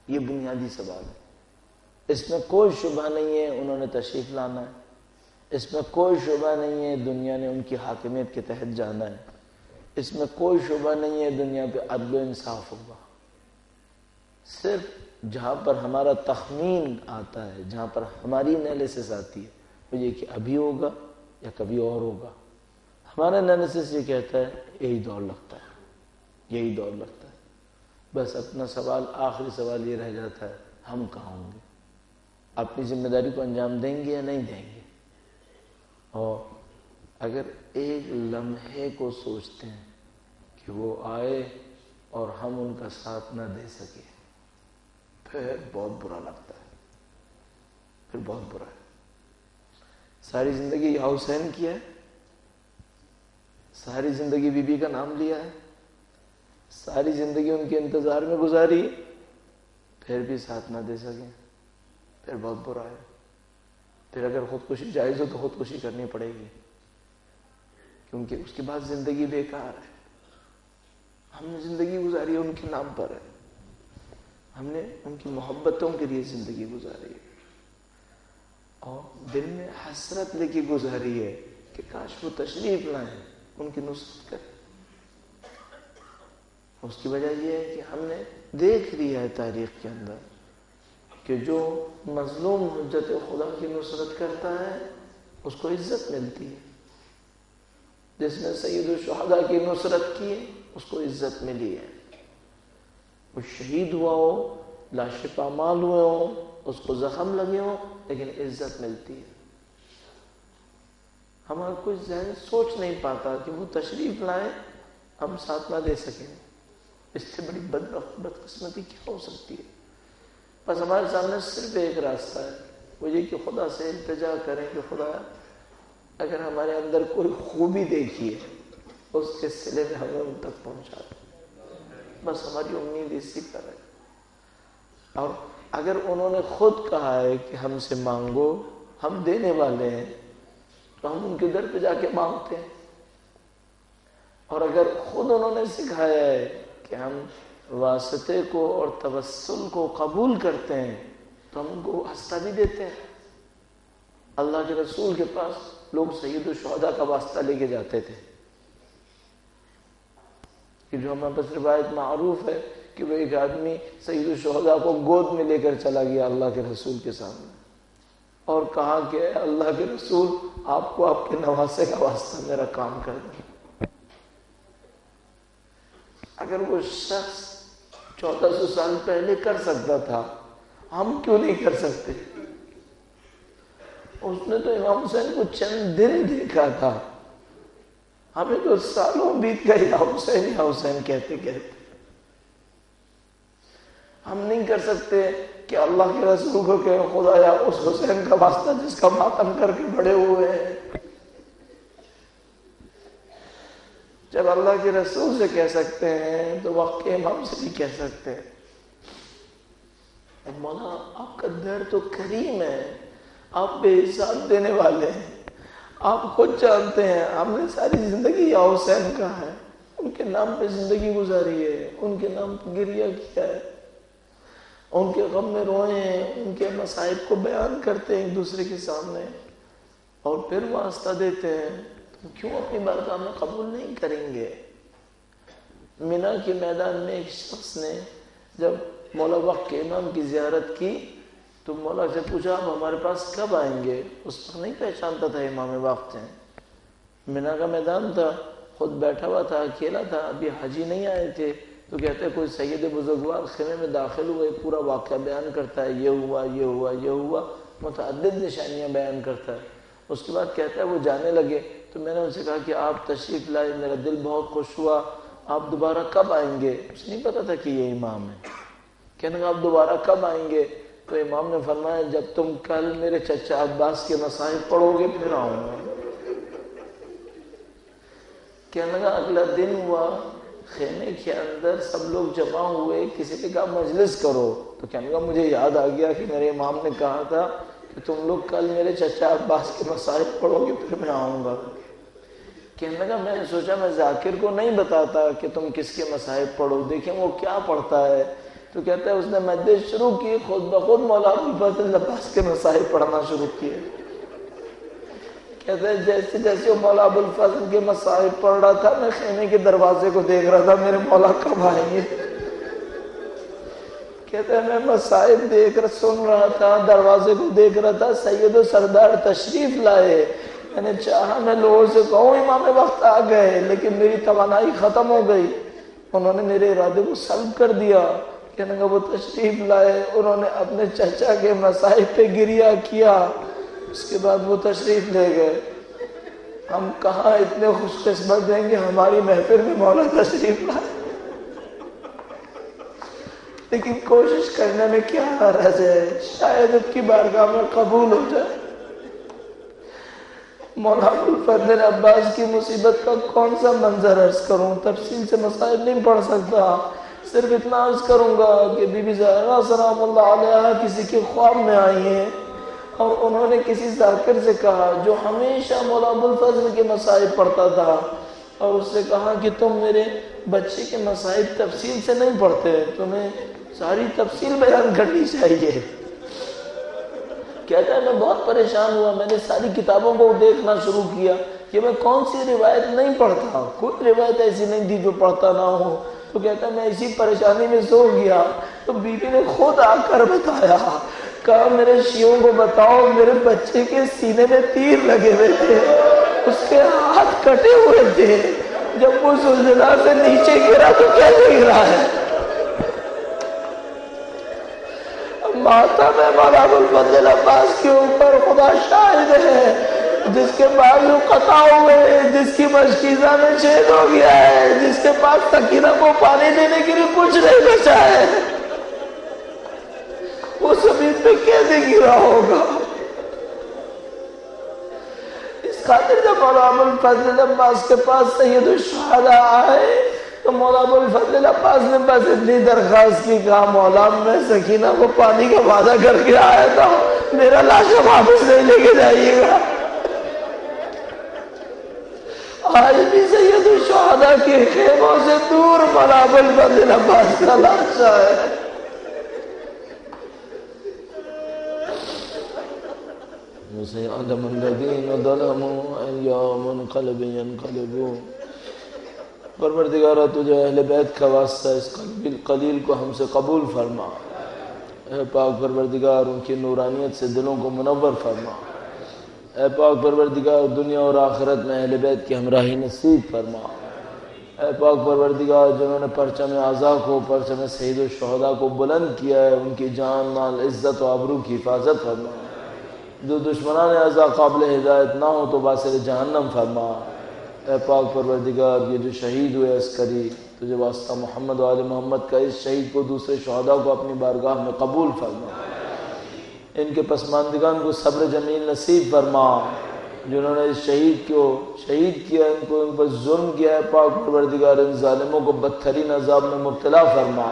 یہ بنیادی سوال ہے۔ اس میں کوئی شبہ نہیں ہے انہوں نے تشریف لانا ہے، اس میں کوئی شبہ نہیں ہے دنیا نے ان کی حاکمیت کے تحت جانا ہے، اس میں کوئی شبہ نہیں ہے دنیا پہ عدل و انصاف ہوگا۔ صرف جہاں پر ہمارا تخمین آتا ہے، جہاں پر ہماری انالیسس آتی ہے وہ یہ کہ ابھی ہوگا یا کبھی اور ہوگا۔ ہمارا انالیسس یہ کہتا ہے یہی دور لگتا ہے، یہی دور لگتا ہے۔ بس اپنا سوال، آخری سوال یہ رہ جاتا ہے ہم کہاں ہوں گے، اپنی ذمہ داری کو انجام دیں گے یا نہیں دیں گے۔ اور اگر ایک لمحے کو سوچتے ہیں کہ وہ آئے اور ہم ان کا ساتھ نہ دے سکے پھر بہت برا لگتا ہے، پھر بہت برا ہے۔ ساری زندگی یا حسین کیا ہے، ساری زندگی بی بی کا نام لیا ہے، ساری زندگی ان کے انتظار میں گزاری، پھر بھی ساتھ نہ دے سکیں پھر بہت برا ہے۔ پھر اگر خودکشی جائز ہو تو خودکشی کرنی پڑے گی، کیونکہ اس کے بعد زندگی بیکار ہے۔ ہم نے زندگی گزاری ہے ان کے نام پر ہے، ہم نے ان کی محبتوں کے لیے زندگی گزاری ہے، اور دل میں حسرت لے کے گزاری ہے کہ کاش وہ تشریف لائیں، ان کی نصرت کریں۔ اس کی وجہ یہ ہے کہ ہم نے دیکھ لیا ہے تاریخ کے اندر کہ جو مظلوم حجت خدا کی نصرت کرتا ہے اس کو عزت ملتی ہے، جس نے سید الشہداء کی نصرت کی اس کو عزت ملی ہے۔ وہ شہید ہوا ہو، لاشیں پامال ہوئے ہوں، اس کو زخم لگے ہوں، لیکن عزت ملتی ہے۔ ہمارا کوئی ذہن سوچ نہیں پاتا کہ وہ تشریف لائیں ہم ساتھ نہ دے سکیں، اس سے بڑی بدقسمتی کیا ہو سکتی ہے۔ بس ہمارے سامنے صرف ایک راستہ ہے، وہ یہ کہ خدا سے التجا کریں کہ خدا اگر ہمارے اندر کوئی خوبی دیکھی ہے اس کے صلے میں ہمیں ان تک پہنچا دیں، بس ہماری امید اسی پر ہے۔ اور اگر انہوں نے خود کہا ہے کہ ہم سے مانگو، ہم دینے والے ہیں، تو ہم ان کے در پہ جا کے مانگتے ہیں۔ اور اگر خود انہوں نے سکھایا ہے کہ ہم واسطے کو اور توسل کو قبول کرتے ہیں تو ہم ان کو واسطہ بھی دیتے ہیں۔ اللہ کے رسول کے پاس لوگ سید الشہداء کا واسطہ لے کے جاتے تھے، کہ جو ہمارے پاس روایت معروف ہے کہ وہ ایک آدمی سید الشہداء کو گود میں لے کر چلا گیا اللہ کے رسول کے سامنے اور کہا کہ اے اللہ کے رسول، آپ کو آپ کے نواسے کا واسطہ میرا کام کر دیں۔ اگر وہ شخص 1400 سال پہلے کر سکتا تھا، ہم کیوں نہیں کر سکتے؟ اس نے تو امام حسین کو چند دن دیکھا تھا، ہمیں تو سالوں بیت گئے یا حسین کہتے کہتے۔ ہم نہیں کر سکتے کہ اللہ کے رسول کو کہ خدایا اس حسین کا واسطہ جس کا ماتم کر کے بڑے ہوئے ہیں۔ جب اللہ کے رسول سے کہہ سکتے ہیں تو وقت کے امام سے بھی کہہ سکتے ہیں۔ مولا آپ کا در تو کریم ہے، آپ بے حساب دینے والے ہیں، آپ خود جانتے ہیں ہم نے ساری زندگی یا حسین کا ہے، ان کے نام پہ زندگی گزاری ہے، ان کے نام پہ گریہ کیا ہے، ان کے غم میں روئے ہیں، ان کے مصائب کو بیان کرتے ہیں ایک دوسرے کے سامنے اور پھر واسطہ دیتے ہیں، تو کیوں اپنی بارگاہ میں قبول نہیں کریں گے؟ مینا کے میدان میں ایک شخص نے جب مولا وقت کے امام کی زیارت کی تو مولا سے پوچھا آپ ہمارے پاس کب آئیں گے؟ اس وقت نہیں پہچانتا تھا امام وقت ہیں، مینا کا میدان تھا، خود بیٹھا ہوا تھا، اکیلا تھا، ابھی حاجی نہیں آئے تھے، تو کہتے ہیں کوئی سید بزرگوار خیمے میں داخل ہوئے، پورا واقعہ بیان کرتا ہے، یہ ہوا یہ ہوا یہ ہوا، متعدد نشانیاں بیان کرتا ہے۔ اس کے بعد کہتا ہے وہ جانے لگے تو میں نے ان سے کہا کہ آپ تشریف لائے، میرا دل بہت خوش ہوا، آپ دوبارہ کب آئیں گے؟ اسے نہیں پتا تھا کہ یہ امام ہے۔ کہنے لگا آپ دوبارہ کب آئیں گے؟ تو امام نے فرمایا جب تم کل میرے چچا عباس کے مصائب پڑھو گے پھر آؤں گا۔ کہنے لگا اگلا دن ہوا، خیمے کے اندر سب لوگ جمع ہوئے، کسی نے کہا مجلس کرو، تو کہنے لگا مجھے یاد آ گیا کہ میرے امام نے کہا تھا کہ تم لوگ کل میرے چچا عباس کے مصائب پڑھو گے پھر میں آؤں گا۔ کہنے لگا میں نے سوچا میں ذاکر کو نہیں بتاتا کہ تم کس کے مصائب پڑھو، دیکھیں وہ کیا پڑھتا ہے۔ تو کہتا ہے اس نے مجلس شروع کی، خود بخود مولا ابوالفضل عباس کے مصائب پڑھنا شروع کیے۔ کہتا ہے جیسے جیسے وہ مولا ابوالفضل کے مصائب پڑھ رہا تھا میں خیمے کے دروازے کو دیکھ رہا تھا میرے مولا کب آئیں گے۔ کہتا ہے میں مصائب دیکھ رہا سن رہا تھا، دروازے کو دیکھ رہا تھا، سید و سردار تشریف لائے، میں نے چاہا میں لوگوں سے کہوں امام وقت آ گئے، لیکن میری توانائی ختم ہو گئی، انہوں نے میرے ارادے کو سلب کر دیا۔ کہنے لگا وہ تشریف لائے، انہوں نے اپنے چچا کے مصائب پہ گریہ کیا، اس کے بعد وہ تشریف لے گئے۔ ہم کہاں اتنے خوش قسمت ہیں کہ ہماری محفل میں مولا تشریف لائے، لیکن کوشش کرنے میں کیا حرج ہے، شاید اب کی بارگاہ میں قبول ہو جائے۔ مولا ابوالفضل عباس کی مصیبت کا کون سا منظر عرض کروں، تفصیل سے مسائل نہیں پڑھ سکتا، صرف اتنا عرض کروں گا کہ بی بی زہرا سلام اللہ علیہا کسی کے خواب میں آئی ہیں اور انہوں نے کسی ذاکر سے کہا جو ہمیشہ مولا ابوالفضل کے مصائب پڑھتا تھا، اور اس سے کہا کہ تم میرے بچے کے مصائب تفصیل سے نہیں پڑھتے، تمہیں ساری تفصیل بیان کرنی چاہیے۔ کہتا ہے میں بہت پریشان ہوا، میں نے ساری کتابوں کو دیکھنا شروع کیا کہ میں کون سی روایت نہیں پڑھتا، کوئی روایت ایسی نہیں تھی جو پڑھتا نہ ہوں۔ تو کہتا ہے میں اسی پریشانی میں سو گیا تو بیوی نے خود آ کر بتایا، کہا میرے شیعوں کو بتاؤ میرے بچے کے سینے میں تیر لگے ہوئے تھے، اس کے ہاتھ کٹے ہوئے تھے، جب وہ زلزلہ سے نیچے گرا تو کیسے گرا ہے؟ ماتم ہے مولا ابوالفضل عباس کے اوپر، خدا شاہد ہے، جس کے بازو قطع ہوئے، جس کی مشکیزہ میں چھید ہو گیا ہے، جس کے پاس سکینہ کو پانی دینے کے لیے کچھ نہیں بچا ہے، وہ زمین پہ کیسے گرا ہوگا؟ اس خاطر جب مولا ابوالفضل عباس کے پاس سید الشہداء آئے تو مولا ابوالفضل عباس نے بس اتنی درخواست کی، کہا مولا میں سکینہ کو پانی کا وعدہ کر کے آیا تھا، میرا لاشا واپس نہیں لے کے جائیے گا۔ آج بھی سید الشہداء کے خیموں سے دور مولا ابوالفضل عباس کا لاشا ہے۔ وسيعلم الذين ظلموا أي منقلب ينقلبون۔ پروردگارہ تجھے اہل بیت کا واسطہ اس قلیل کو ہم سے قبول فرما۔ اے پاک پروردگار ان کی نورانیت سے دلوں کو منور فرما۔ اے پاک پروردگار دنیا اور آخرت میں اہل بیت کی ہمراہی نصیب فرما۔ اے پاک پروردگار جنہوں نے پرچم اعزا کو، پرچم شہید و شہداء کو بلند کیا ہے، ان کی جان مال عزت و آبرو کی حفاظت فرما۔ جو دشمنان اعزا قابل ہدایت نہ ہو تو باسر جہنم فرما۔ اے پاک پروردگار یہ جو شہید ہوئے عسکری، تجھے واسطہ محمد و آل محمد کا، اس شہید کو دوسرے شہداء کو اپنی بارگاہ میں قبول فرما۔ ان کے پسماندگان کو صبر جمیل نصیب فرما۔ جنہوں نے اس شہید کو شہید کیا، ان پر ظلم کیا ہے، پاک پروردگار ان ظالموں کو بدترین عذاب میں مبتلا فرما۔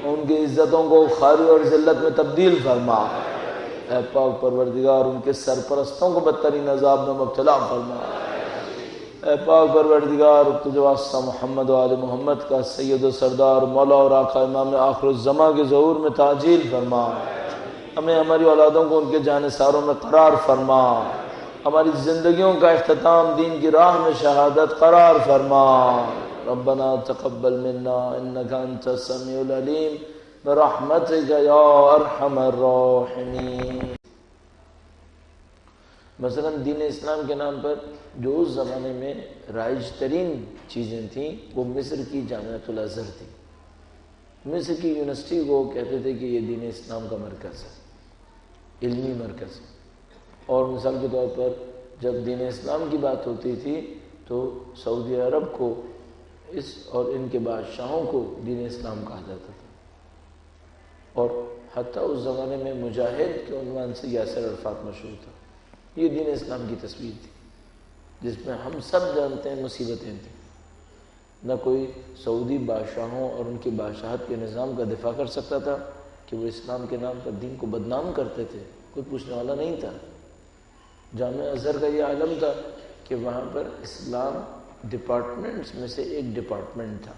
ان کی عزتوں کو خواری اور ذلت میں تبدیل فرما۔ اے پاک پروردگار ان کے سرپرستوں کو بدترین عذاب میں مبتلا فرما۔ اے پاک پروردگار تجھے واسطہ محمد و آل محمد کا، سید و سردار مولا اور آقا امام آخر الزماں کے ظہور میں تعجیل فرما۔ ہمیں ہماری اولادوں کو ان کے جانثاروں میں قرار فرما۔ ہماری زندگیوں کا اختتام دین کی راہ میں شہادت قرار فرما۔ ربنا تقبل منا انک انت السمیع العلیم برحمتک یا ارحم الراحمین۔ مثلا دین اسلام کے نام پر جو اس زمانے میں رائج ترین چیزیں تھیں وہ مصر کی جامعۃ الازہر تھی۔ مصر کی یونیورسٹی کو کہتے تھے کہ یہ دین اسلام کا مرکز ہے، علمی مرکز ہے۔ اور مثال کے طور پر جب دین اسلام کی بات ہوتی تھی تو سعودی عرب کو اور ان کے بادشاہوں کو دین اسلام کہا جاتا تھا، اور حتیٰ اس زمانے میں مجاہد کے عنوان سے یاسر عرفات مشہور تھا۔ یہ دین اسلام کی تصویر تھی جس میں ہم سب جانتے ہیں مصیبتیں تھیں۔ نہ کوئی سعودی بادشاہوں اور ان کی بادشاہت کے نظام کا دفاع کر سکتا تھا کہ وہ اسلام کے نام پر دین کو بدنام کرتے تھے، کوئی پوچھنے والا نہیں تھا۔ جامعہ ازہر کا یہ عالم تھا کہ وہاں پر اسلام ڈپارٹمنٹس میں سے ایک ڈپارٹمنٹ تھا۔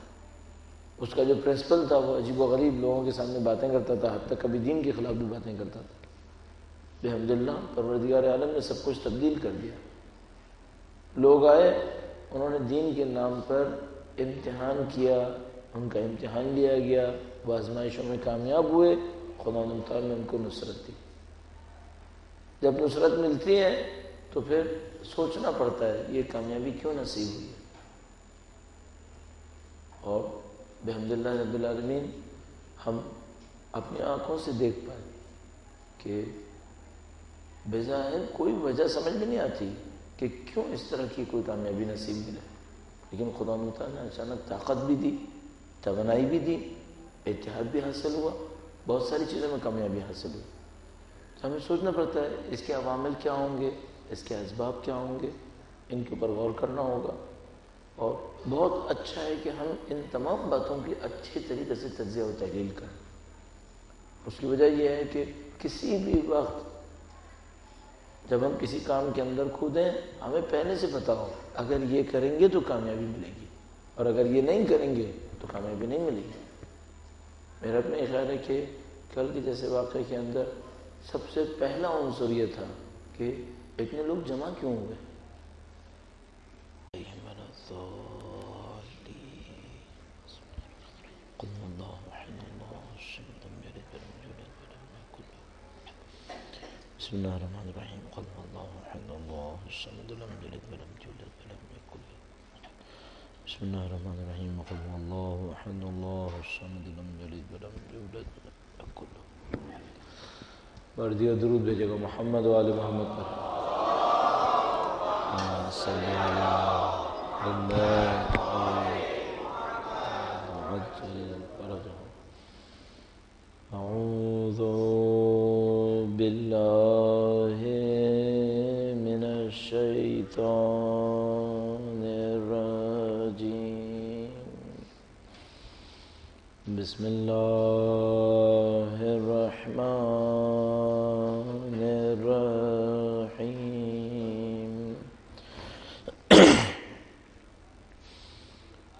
اس کا جو پرنسپل تھا وہ عجیب و غریب لوگوں کے سامنے باتیں کرتا تھا، حتیٰ کبھی دین کے خلاف بھی باتیں کرتا تھا۔ الحمدللہ پروردگار عالم نے سب کچھ تبدیل کر دیا۔ لوگ آئے، انہوں نے دین کے نام پر امتحان کیا، ان کا امتحان لیا گیا، وہ آزمائشوں میں کامیاب ہوئے، خدا تعالیٰ نے ان کو نصرت دی۔ جب نصرت ملتی ہے تو پھر سوچنا پڑتا ہے یہ کامیابی کیوں نصیب ہوئی ہے۔ اور بحمدللہ رب العالمین ہم اپنی آنکھوں سے دیکھ پائے کہ بظاہر کوئی وجہ سمجھ میں نہیں آتی کہ کیوں اس طرح کی کوئی کامیابی نصیب ملے، لیکن خدا تعالیٰ نے اچانک طاقت بھی دی، توانائی بھی دی، اتحاد بھی حاصل ہوا، بہت ساری چیزوں میں کامیابی حاصل ہوئی۔ تو ہمیں سوچنا پڑتا ہے اس کے عوامل کیا ہوں گے، اس کے اسباب کیا ہوں گے، ان کے اوپر غور کرنا ہوگا۔ اور بہت اچھا ہے کہ ہم ان تمام باتوں کی اچھی طریقے سے تجزیہ و تحلیل کریں۔ اس کی وجہ یہ ہے کہ کسی بھی وقت جب ہم کسی کام کے اندر کھودیں ہمیں پہلے سے پتہ ہو اگر یہ کریں گے تو کامیابی ملے گی، اور اگر یہ نہیں کریں گے تو کامیابی نہیں ملے گی۔ میرا اپنا یہ خیال ہے کہ کل کے جیسے واقعے کے اندر سب سے پہلا عنصر یہ تھا کہ اتنے لوگ جمع کیوں ہوئے۔ بسم اللہ الرحمن الرحیم قل اللہ احد اللہ الصمد لم یلد ولم یولد ولم یکن له بسم اللہ الرحمن الرحیم قل اللہ احد اللہ الصمد لم یلد ولم یولد ولم یکن له۔ بردیا درود بھیجے گا محمد و آل محمد پر۔ صلی اللہ اعوذ باللہ من الشیطان الرجیم بسم اللہ الرحمن الرحیم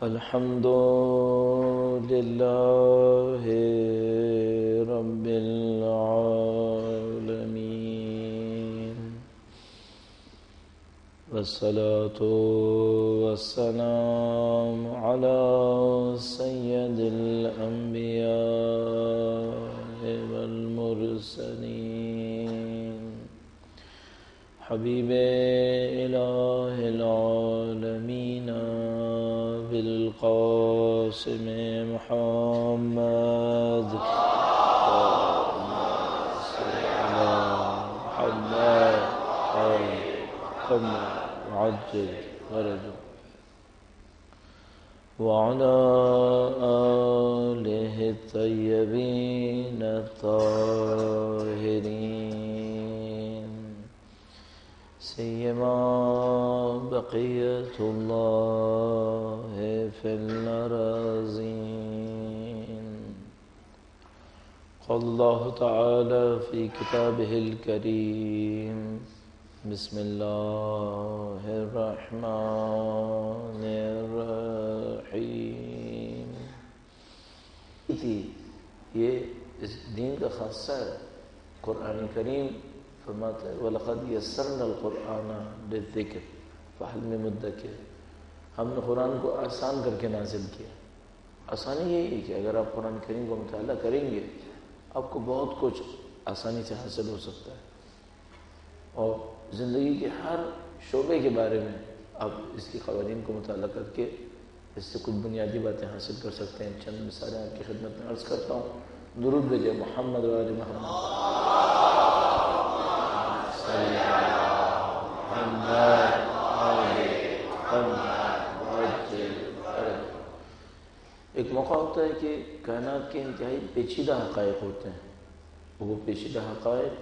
الحمد للہ رب العالمین الصلاة والسلام على سيد الأنبياء والمرسلين حبيب إله العالمين بالقاسم محمد عجل ورجل وعلى آله الطيبين الطاهرين سيما بقية الله في الأراضين. قال الله تعالى في كتابه الكريم بسم الله الرحمن الرحیم. یہ اس دین کا خاصہ ہے. قرآن کریم فرماتا ہے وَلَقَدْ يَسَّرْنَا الْقُرْآنَ لِلذِّكْرِ فَهَلْ مِن مُدَّكِرٍ. ہم نے قرآن کو آسان کر کے نازل کیا. آسانی یہی ہے کہ اگر آپ قرآن کریم کو مطالعہ کریں گے آپ کو بہت کچھ آسانی سے حاصل ہو سکتا ہے، اور زندگی کے ہر شعبے کے بارے میں آپ اس کی قوانین کو مطالعہ کر کے اس سے کچھ بنیادی باتیں حاصل کر سکتے ہیں. چند مثالیں آپ کی خدمت میں عرض کرتا ہوں. درود بھیجے محمد و آل محمد. ایک موقع ہوتا ہے کہ کائنات کے انتہائی پیچیدہ حقائق ہوتے ہیں. وہ پیچیدہ حقائق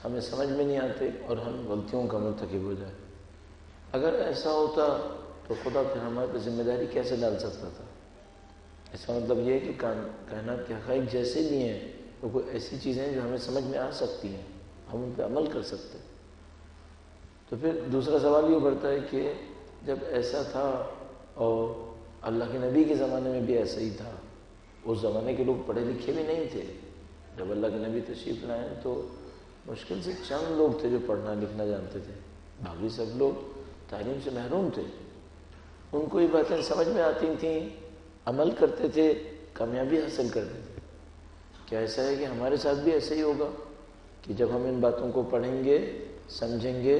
ہمیں سمجھ میں نہیں آتے اور ہم غلطیوں کا مرتکب ہو جائے. اگر ایسا ہوتا تو خدا پھر ہمارے پہ ذمہ داری کیسے ڈال سکتا تھا؟ اس کا مطلب یہ ہے کہ کائنات کے حقائق جیسے بھی ہیں تو کوئی ایسی چیزیں ہیں جو ہمیں سمجھ میں آ سکتی ہیں، ہم ان پہ عمل کر سکتے ہیں. تو پھر دوسرا سوال یہ بڑھتا ہے کہ جب ایسا تھا اور اللہ کے نبی کے زمانے میں بھی ایسا ہی تھا. اس زمانے کے لوگ پڑھے لکھے بھی نہیں تھے. جب اللہ کے نبی تشریف لائے تو مشکل سے چند لوگ تھے جو پڑھنا لکھنا جانتے تھے. باقی سب لوگ تعلیم سے محروم تھے. ان کو یہ باتیں سمجھ میں آتی تھیں، عمل کرتے تھے، کامیابی حاصل کرتے تھے. کیا ایسا ہے کہ ہمارے ساتھ بھی ایسا ہی ہوگا کہ جب ہم ان باتوں کو پڑھیں گے، سمجھیں گے،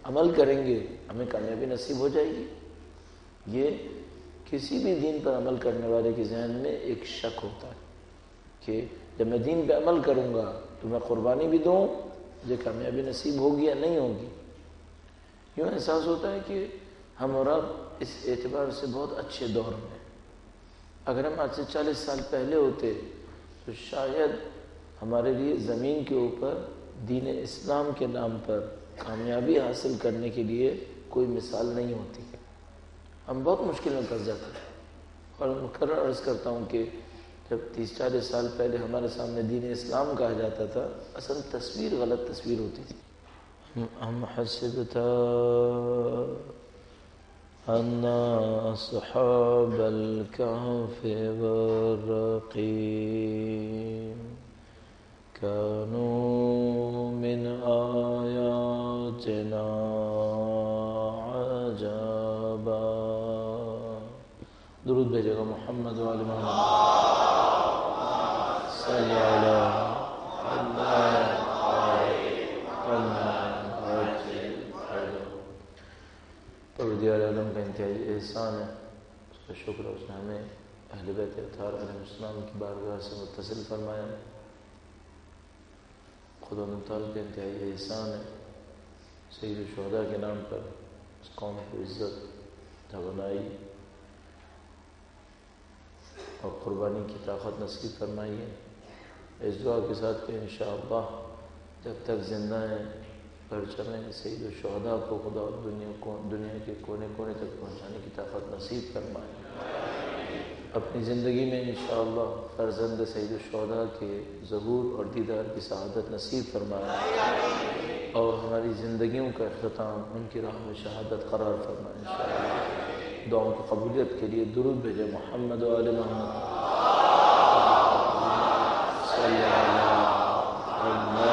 عمل کریں گے، ہمیں کامیابی نصیب ہو جائے گی؟ یہ کسی بھی دین پر عمل کرنے والے کے ذہن میں ایک شک ہوتا ہے کہ جب میں دین پہ عمل کروں گا تو میں قربانی بھی دوں، مجھے کامیابی نصیب ہوگی یا نہیں ہوگی. یوں احساس ہوتا ہے کہ ہم اور اب اس اعتبار سے بہت اچھے دور میں ہیں. اگر ہم آج سے 40 سال پہلے ہوتے تو شاید ہمارے لیے زمین کے اوپر دین اسلام کے نام پر کامیابی حاصل کرنے کے لیے کوئی مثال نہیں ہوتی. ہم بہت مشکل میں پھنس جاتے ہیں. اور مقرر عرض کرتا ہوں کہ جب 30-40 سال پہلے ہمارے سامنے دین اسلام کہا جاتا تھا، اصل تصویر غلط تصویر ہوتی تھی. ہم حسبت ان اصحاب الكهف والرقيم كانوا من آياتنا عجبا. درود بھیجے گا محمد و آل محمد. صلی علی محمد. پروردگار عالم کا انتہائی احسان ہے، اس کا شکر ہے. اس نے ہمیں اہل بیت اطہار علیہ السلام کی بارگاہ سے متصل فرمایا. خدا متعال کا انتہائی احسان ہے سید الشہداء کے نام پر اس قوم کو عزت، توانائی اور قربانی کی طاقت نصیب فرمائی ہے. اس دعا کے ساتھ کہ انشاءاللہ جب تک زندہ ہیں پرچم سید الشہداء کو خدا دنیا کے کونے کونے تک پہنچانے کی طاقت نصیب فرمائے. اپنی زندگی میں انشاءاللہ فرزند سید الشہداء کے ظہور اور دیدار کی سعادت نصیب فرمائے اور ہماری زندگیوں کا اختتام ان کی راہ میں شہادت قرار فرمائے انشاءاللہ. دعاؤں کی قبولیت کے لیے درود بھیجے محمد و آل محمد. صلی اللہ علیہ وسلم.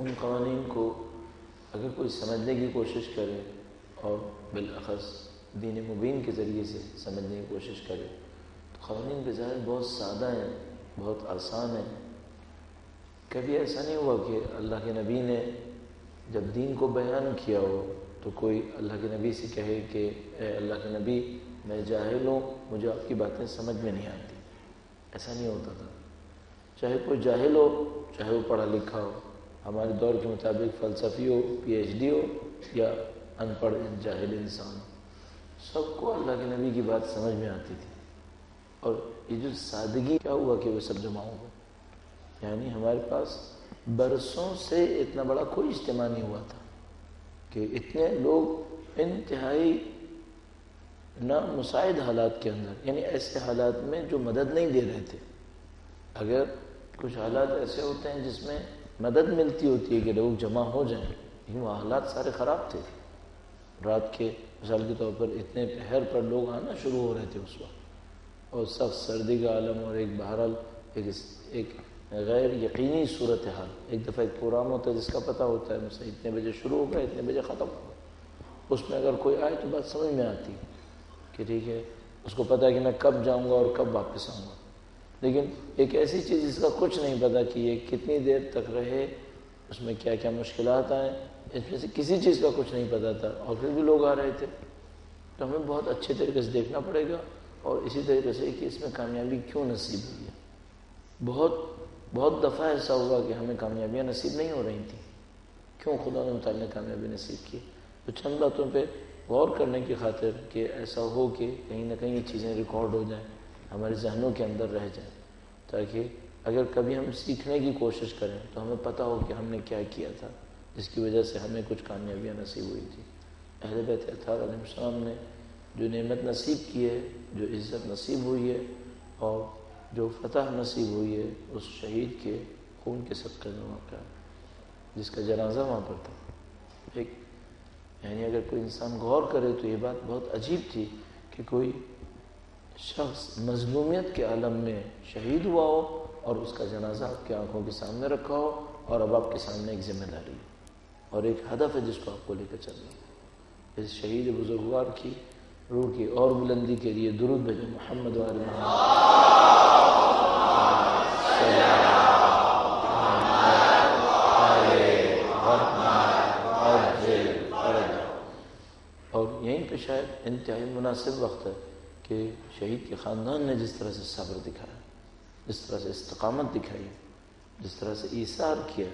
ان قوانین کو اگر کوئی سمجھنے کی کوشش کرے اور بالاخص دین مبین کے ذریعے سے سمجھنے کی کوشش کرے تو قوانین بظاہر بہت سادہ ہیں، بہت آسان ہیں۔ کبھی ایسا نہیں ہوا کہ اللہ کے نبی نے جب دین کو بیان کیا ہو تو کوئی اللہ کے نبی سے کہے کہ اے اللہ کے نبی میں جاہل ہوں، مجھے آپ کی باتیں سمجھ میں نہیں آتی۔ ایسا نہیں ہوتا تھا، چاہے کوئی جاہل ہو چاہے وہ پڑھا لکھا ہو، ہمارے دور کے مطابق فلسفی ہو، پی ایچ ڈی ہو یا ان پڑھ جاہل انسان، سب کو اللہ کے نبی کی بات سمجھ میں آتی تھی۔ اور یہ جو سادگی کیا ہوا کہ وہ سب جمع ہو گئے، یعنی ہمارے پاس برسوں سے اتنا بڑا کوئی اجتماع نہیں ہوا تھا کہ اتنے لوگ انتہائی نامساعد حالات کے اندر، یعنی ایسے حالات میں جو مدد نہیں دے رہے تھے۔ اگر کچھ حالات ایسے ہوتے ہیں جس میں مدد ملتی ہوتی ہے کہ لوگ جمع ہو جائیں، لیکن وہ حالات سارے خراب تھے۔ رات کے مثال کے طور پر اتنے پہر پر لوگ آنا شروع ہو رہے تھے اس وقت، اور سخت سردی کا عالم، اور ایک بہرحال ایک غیر یقینی صورتحال۔ ایک دفعہ ایک پروگرام ہوتا ہے جس کا پتہ ہوتا ہے مثلا اتنے بجے شروع ہوگا اتنے بجے ختم ہوگا، اس میں اگر کوئی آئے تو بات سمجھ میں آتی کہ ٹھیک ہے، اس کو پتہ ہے کہ میں کب جاؤں گا اور کب واپس آؤں گا۔ لیکن ایک ایسی چیز جس کا کچھ نہیں پتہ کہ یہ کتنی دیر تک رہے، اس میں کیا کیا مشکلات آئیں، اس میں سے کسی چیز کا کچھ نہیں پتہ تھا، اور پھر بھی لوگ آ رہے تھے۔ تو ہمیں بہت اچھے طریقے سے دیکھنا پڑے گا، اور اسی طریقے سے کہ اس میں کامیابی کیوں نصیب ہوئی ہے۔ بہت دفعہ ایسا ہوا کہ ہمیں کامیابیاں نصیب نہیں ہو رہی تھیں، کیوں خدا نے متعالی نے کامیابی نصیب کی؟ تو چند باتوں پہ غور کرنے کی خاطر کہ ایسا ہو کہ کہیں نہ کہیں یہ چیزیں ریکارڈ ہو جائیں، ہمارے ذہنوں کے اندر رہ جائیں، تاکہ اگر کبھی ہم سیکھنے کی کوشش کریں تو ہمیں پتہ ہو کہ ہم نے کیا کیا تھا جس کی وجہ سے ہمیں کچھ کامیابیاں نصیب ہوئی تھی۔ اہل بیت اطہار علیہ السلام نے جو نعمت نصیب کی ہے، جو عزت نصیب ہوئی ہے، اور جو فتح نصیب ہوئی ہے، اس شہید کے خون کے صدقے میں واقع ہے جس کا جنازہ وہاں پر تھا۔ یعنی اگر کوئی انسان غور کرے تو یہ بات بہت عجیب تھی کہ کوئی شخص مظلومیت کے عالم میں شہید ہوا ہو اور اس کا جنازہ آپ کی آنکھوں کے سامنے رکھا ہو، اور اب آپ کے سامنے ایک ذمہ داری ہے اور ایک ہدف ہے جس کو آپ کو لے کر چلنا ہے۔ اس شہید بزرگوار کی روح کی اور بلندی کے لیے درود بھیجیں محمد و آل محمد۔ اور یہیں پہ شاید انتہائی مناسب وقت ہے کہ شہید کے خاندان نے جس طرح سے صبر دکھایا، جس طرح سے استقامت دکھائی، جس طرح سے ایثار کیا،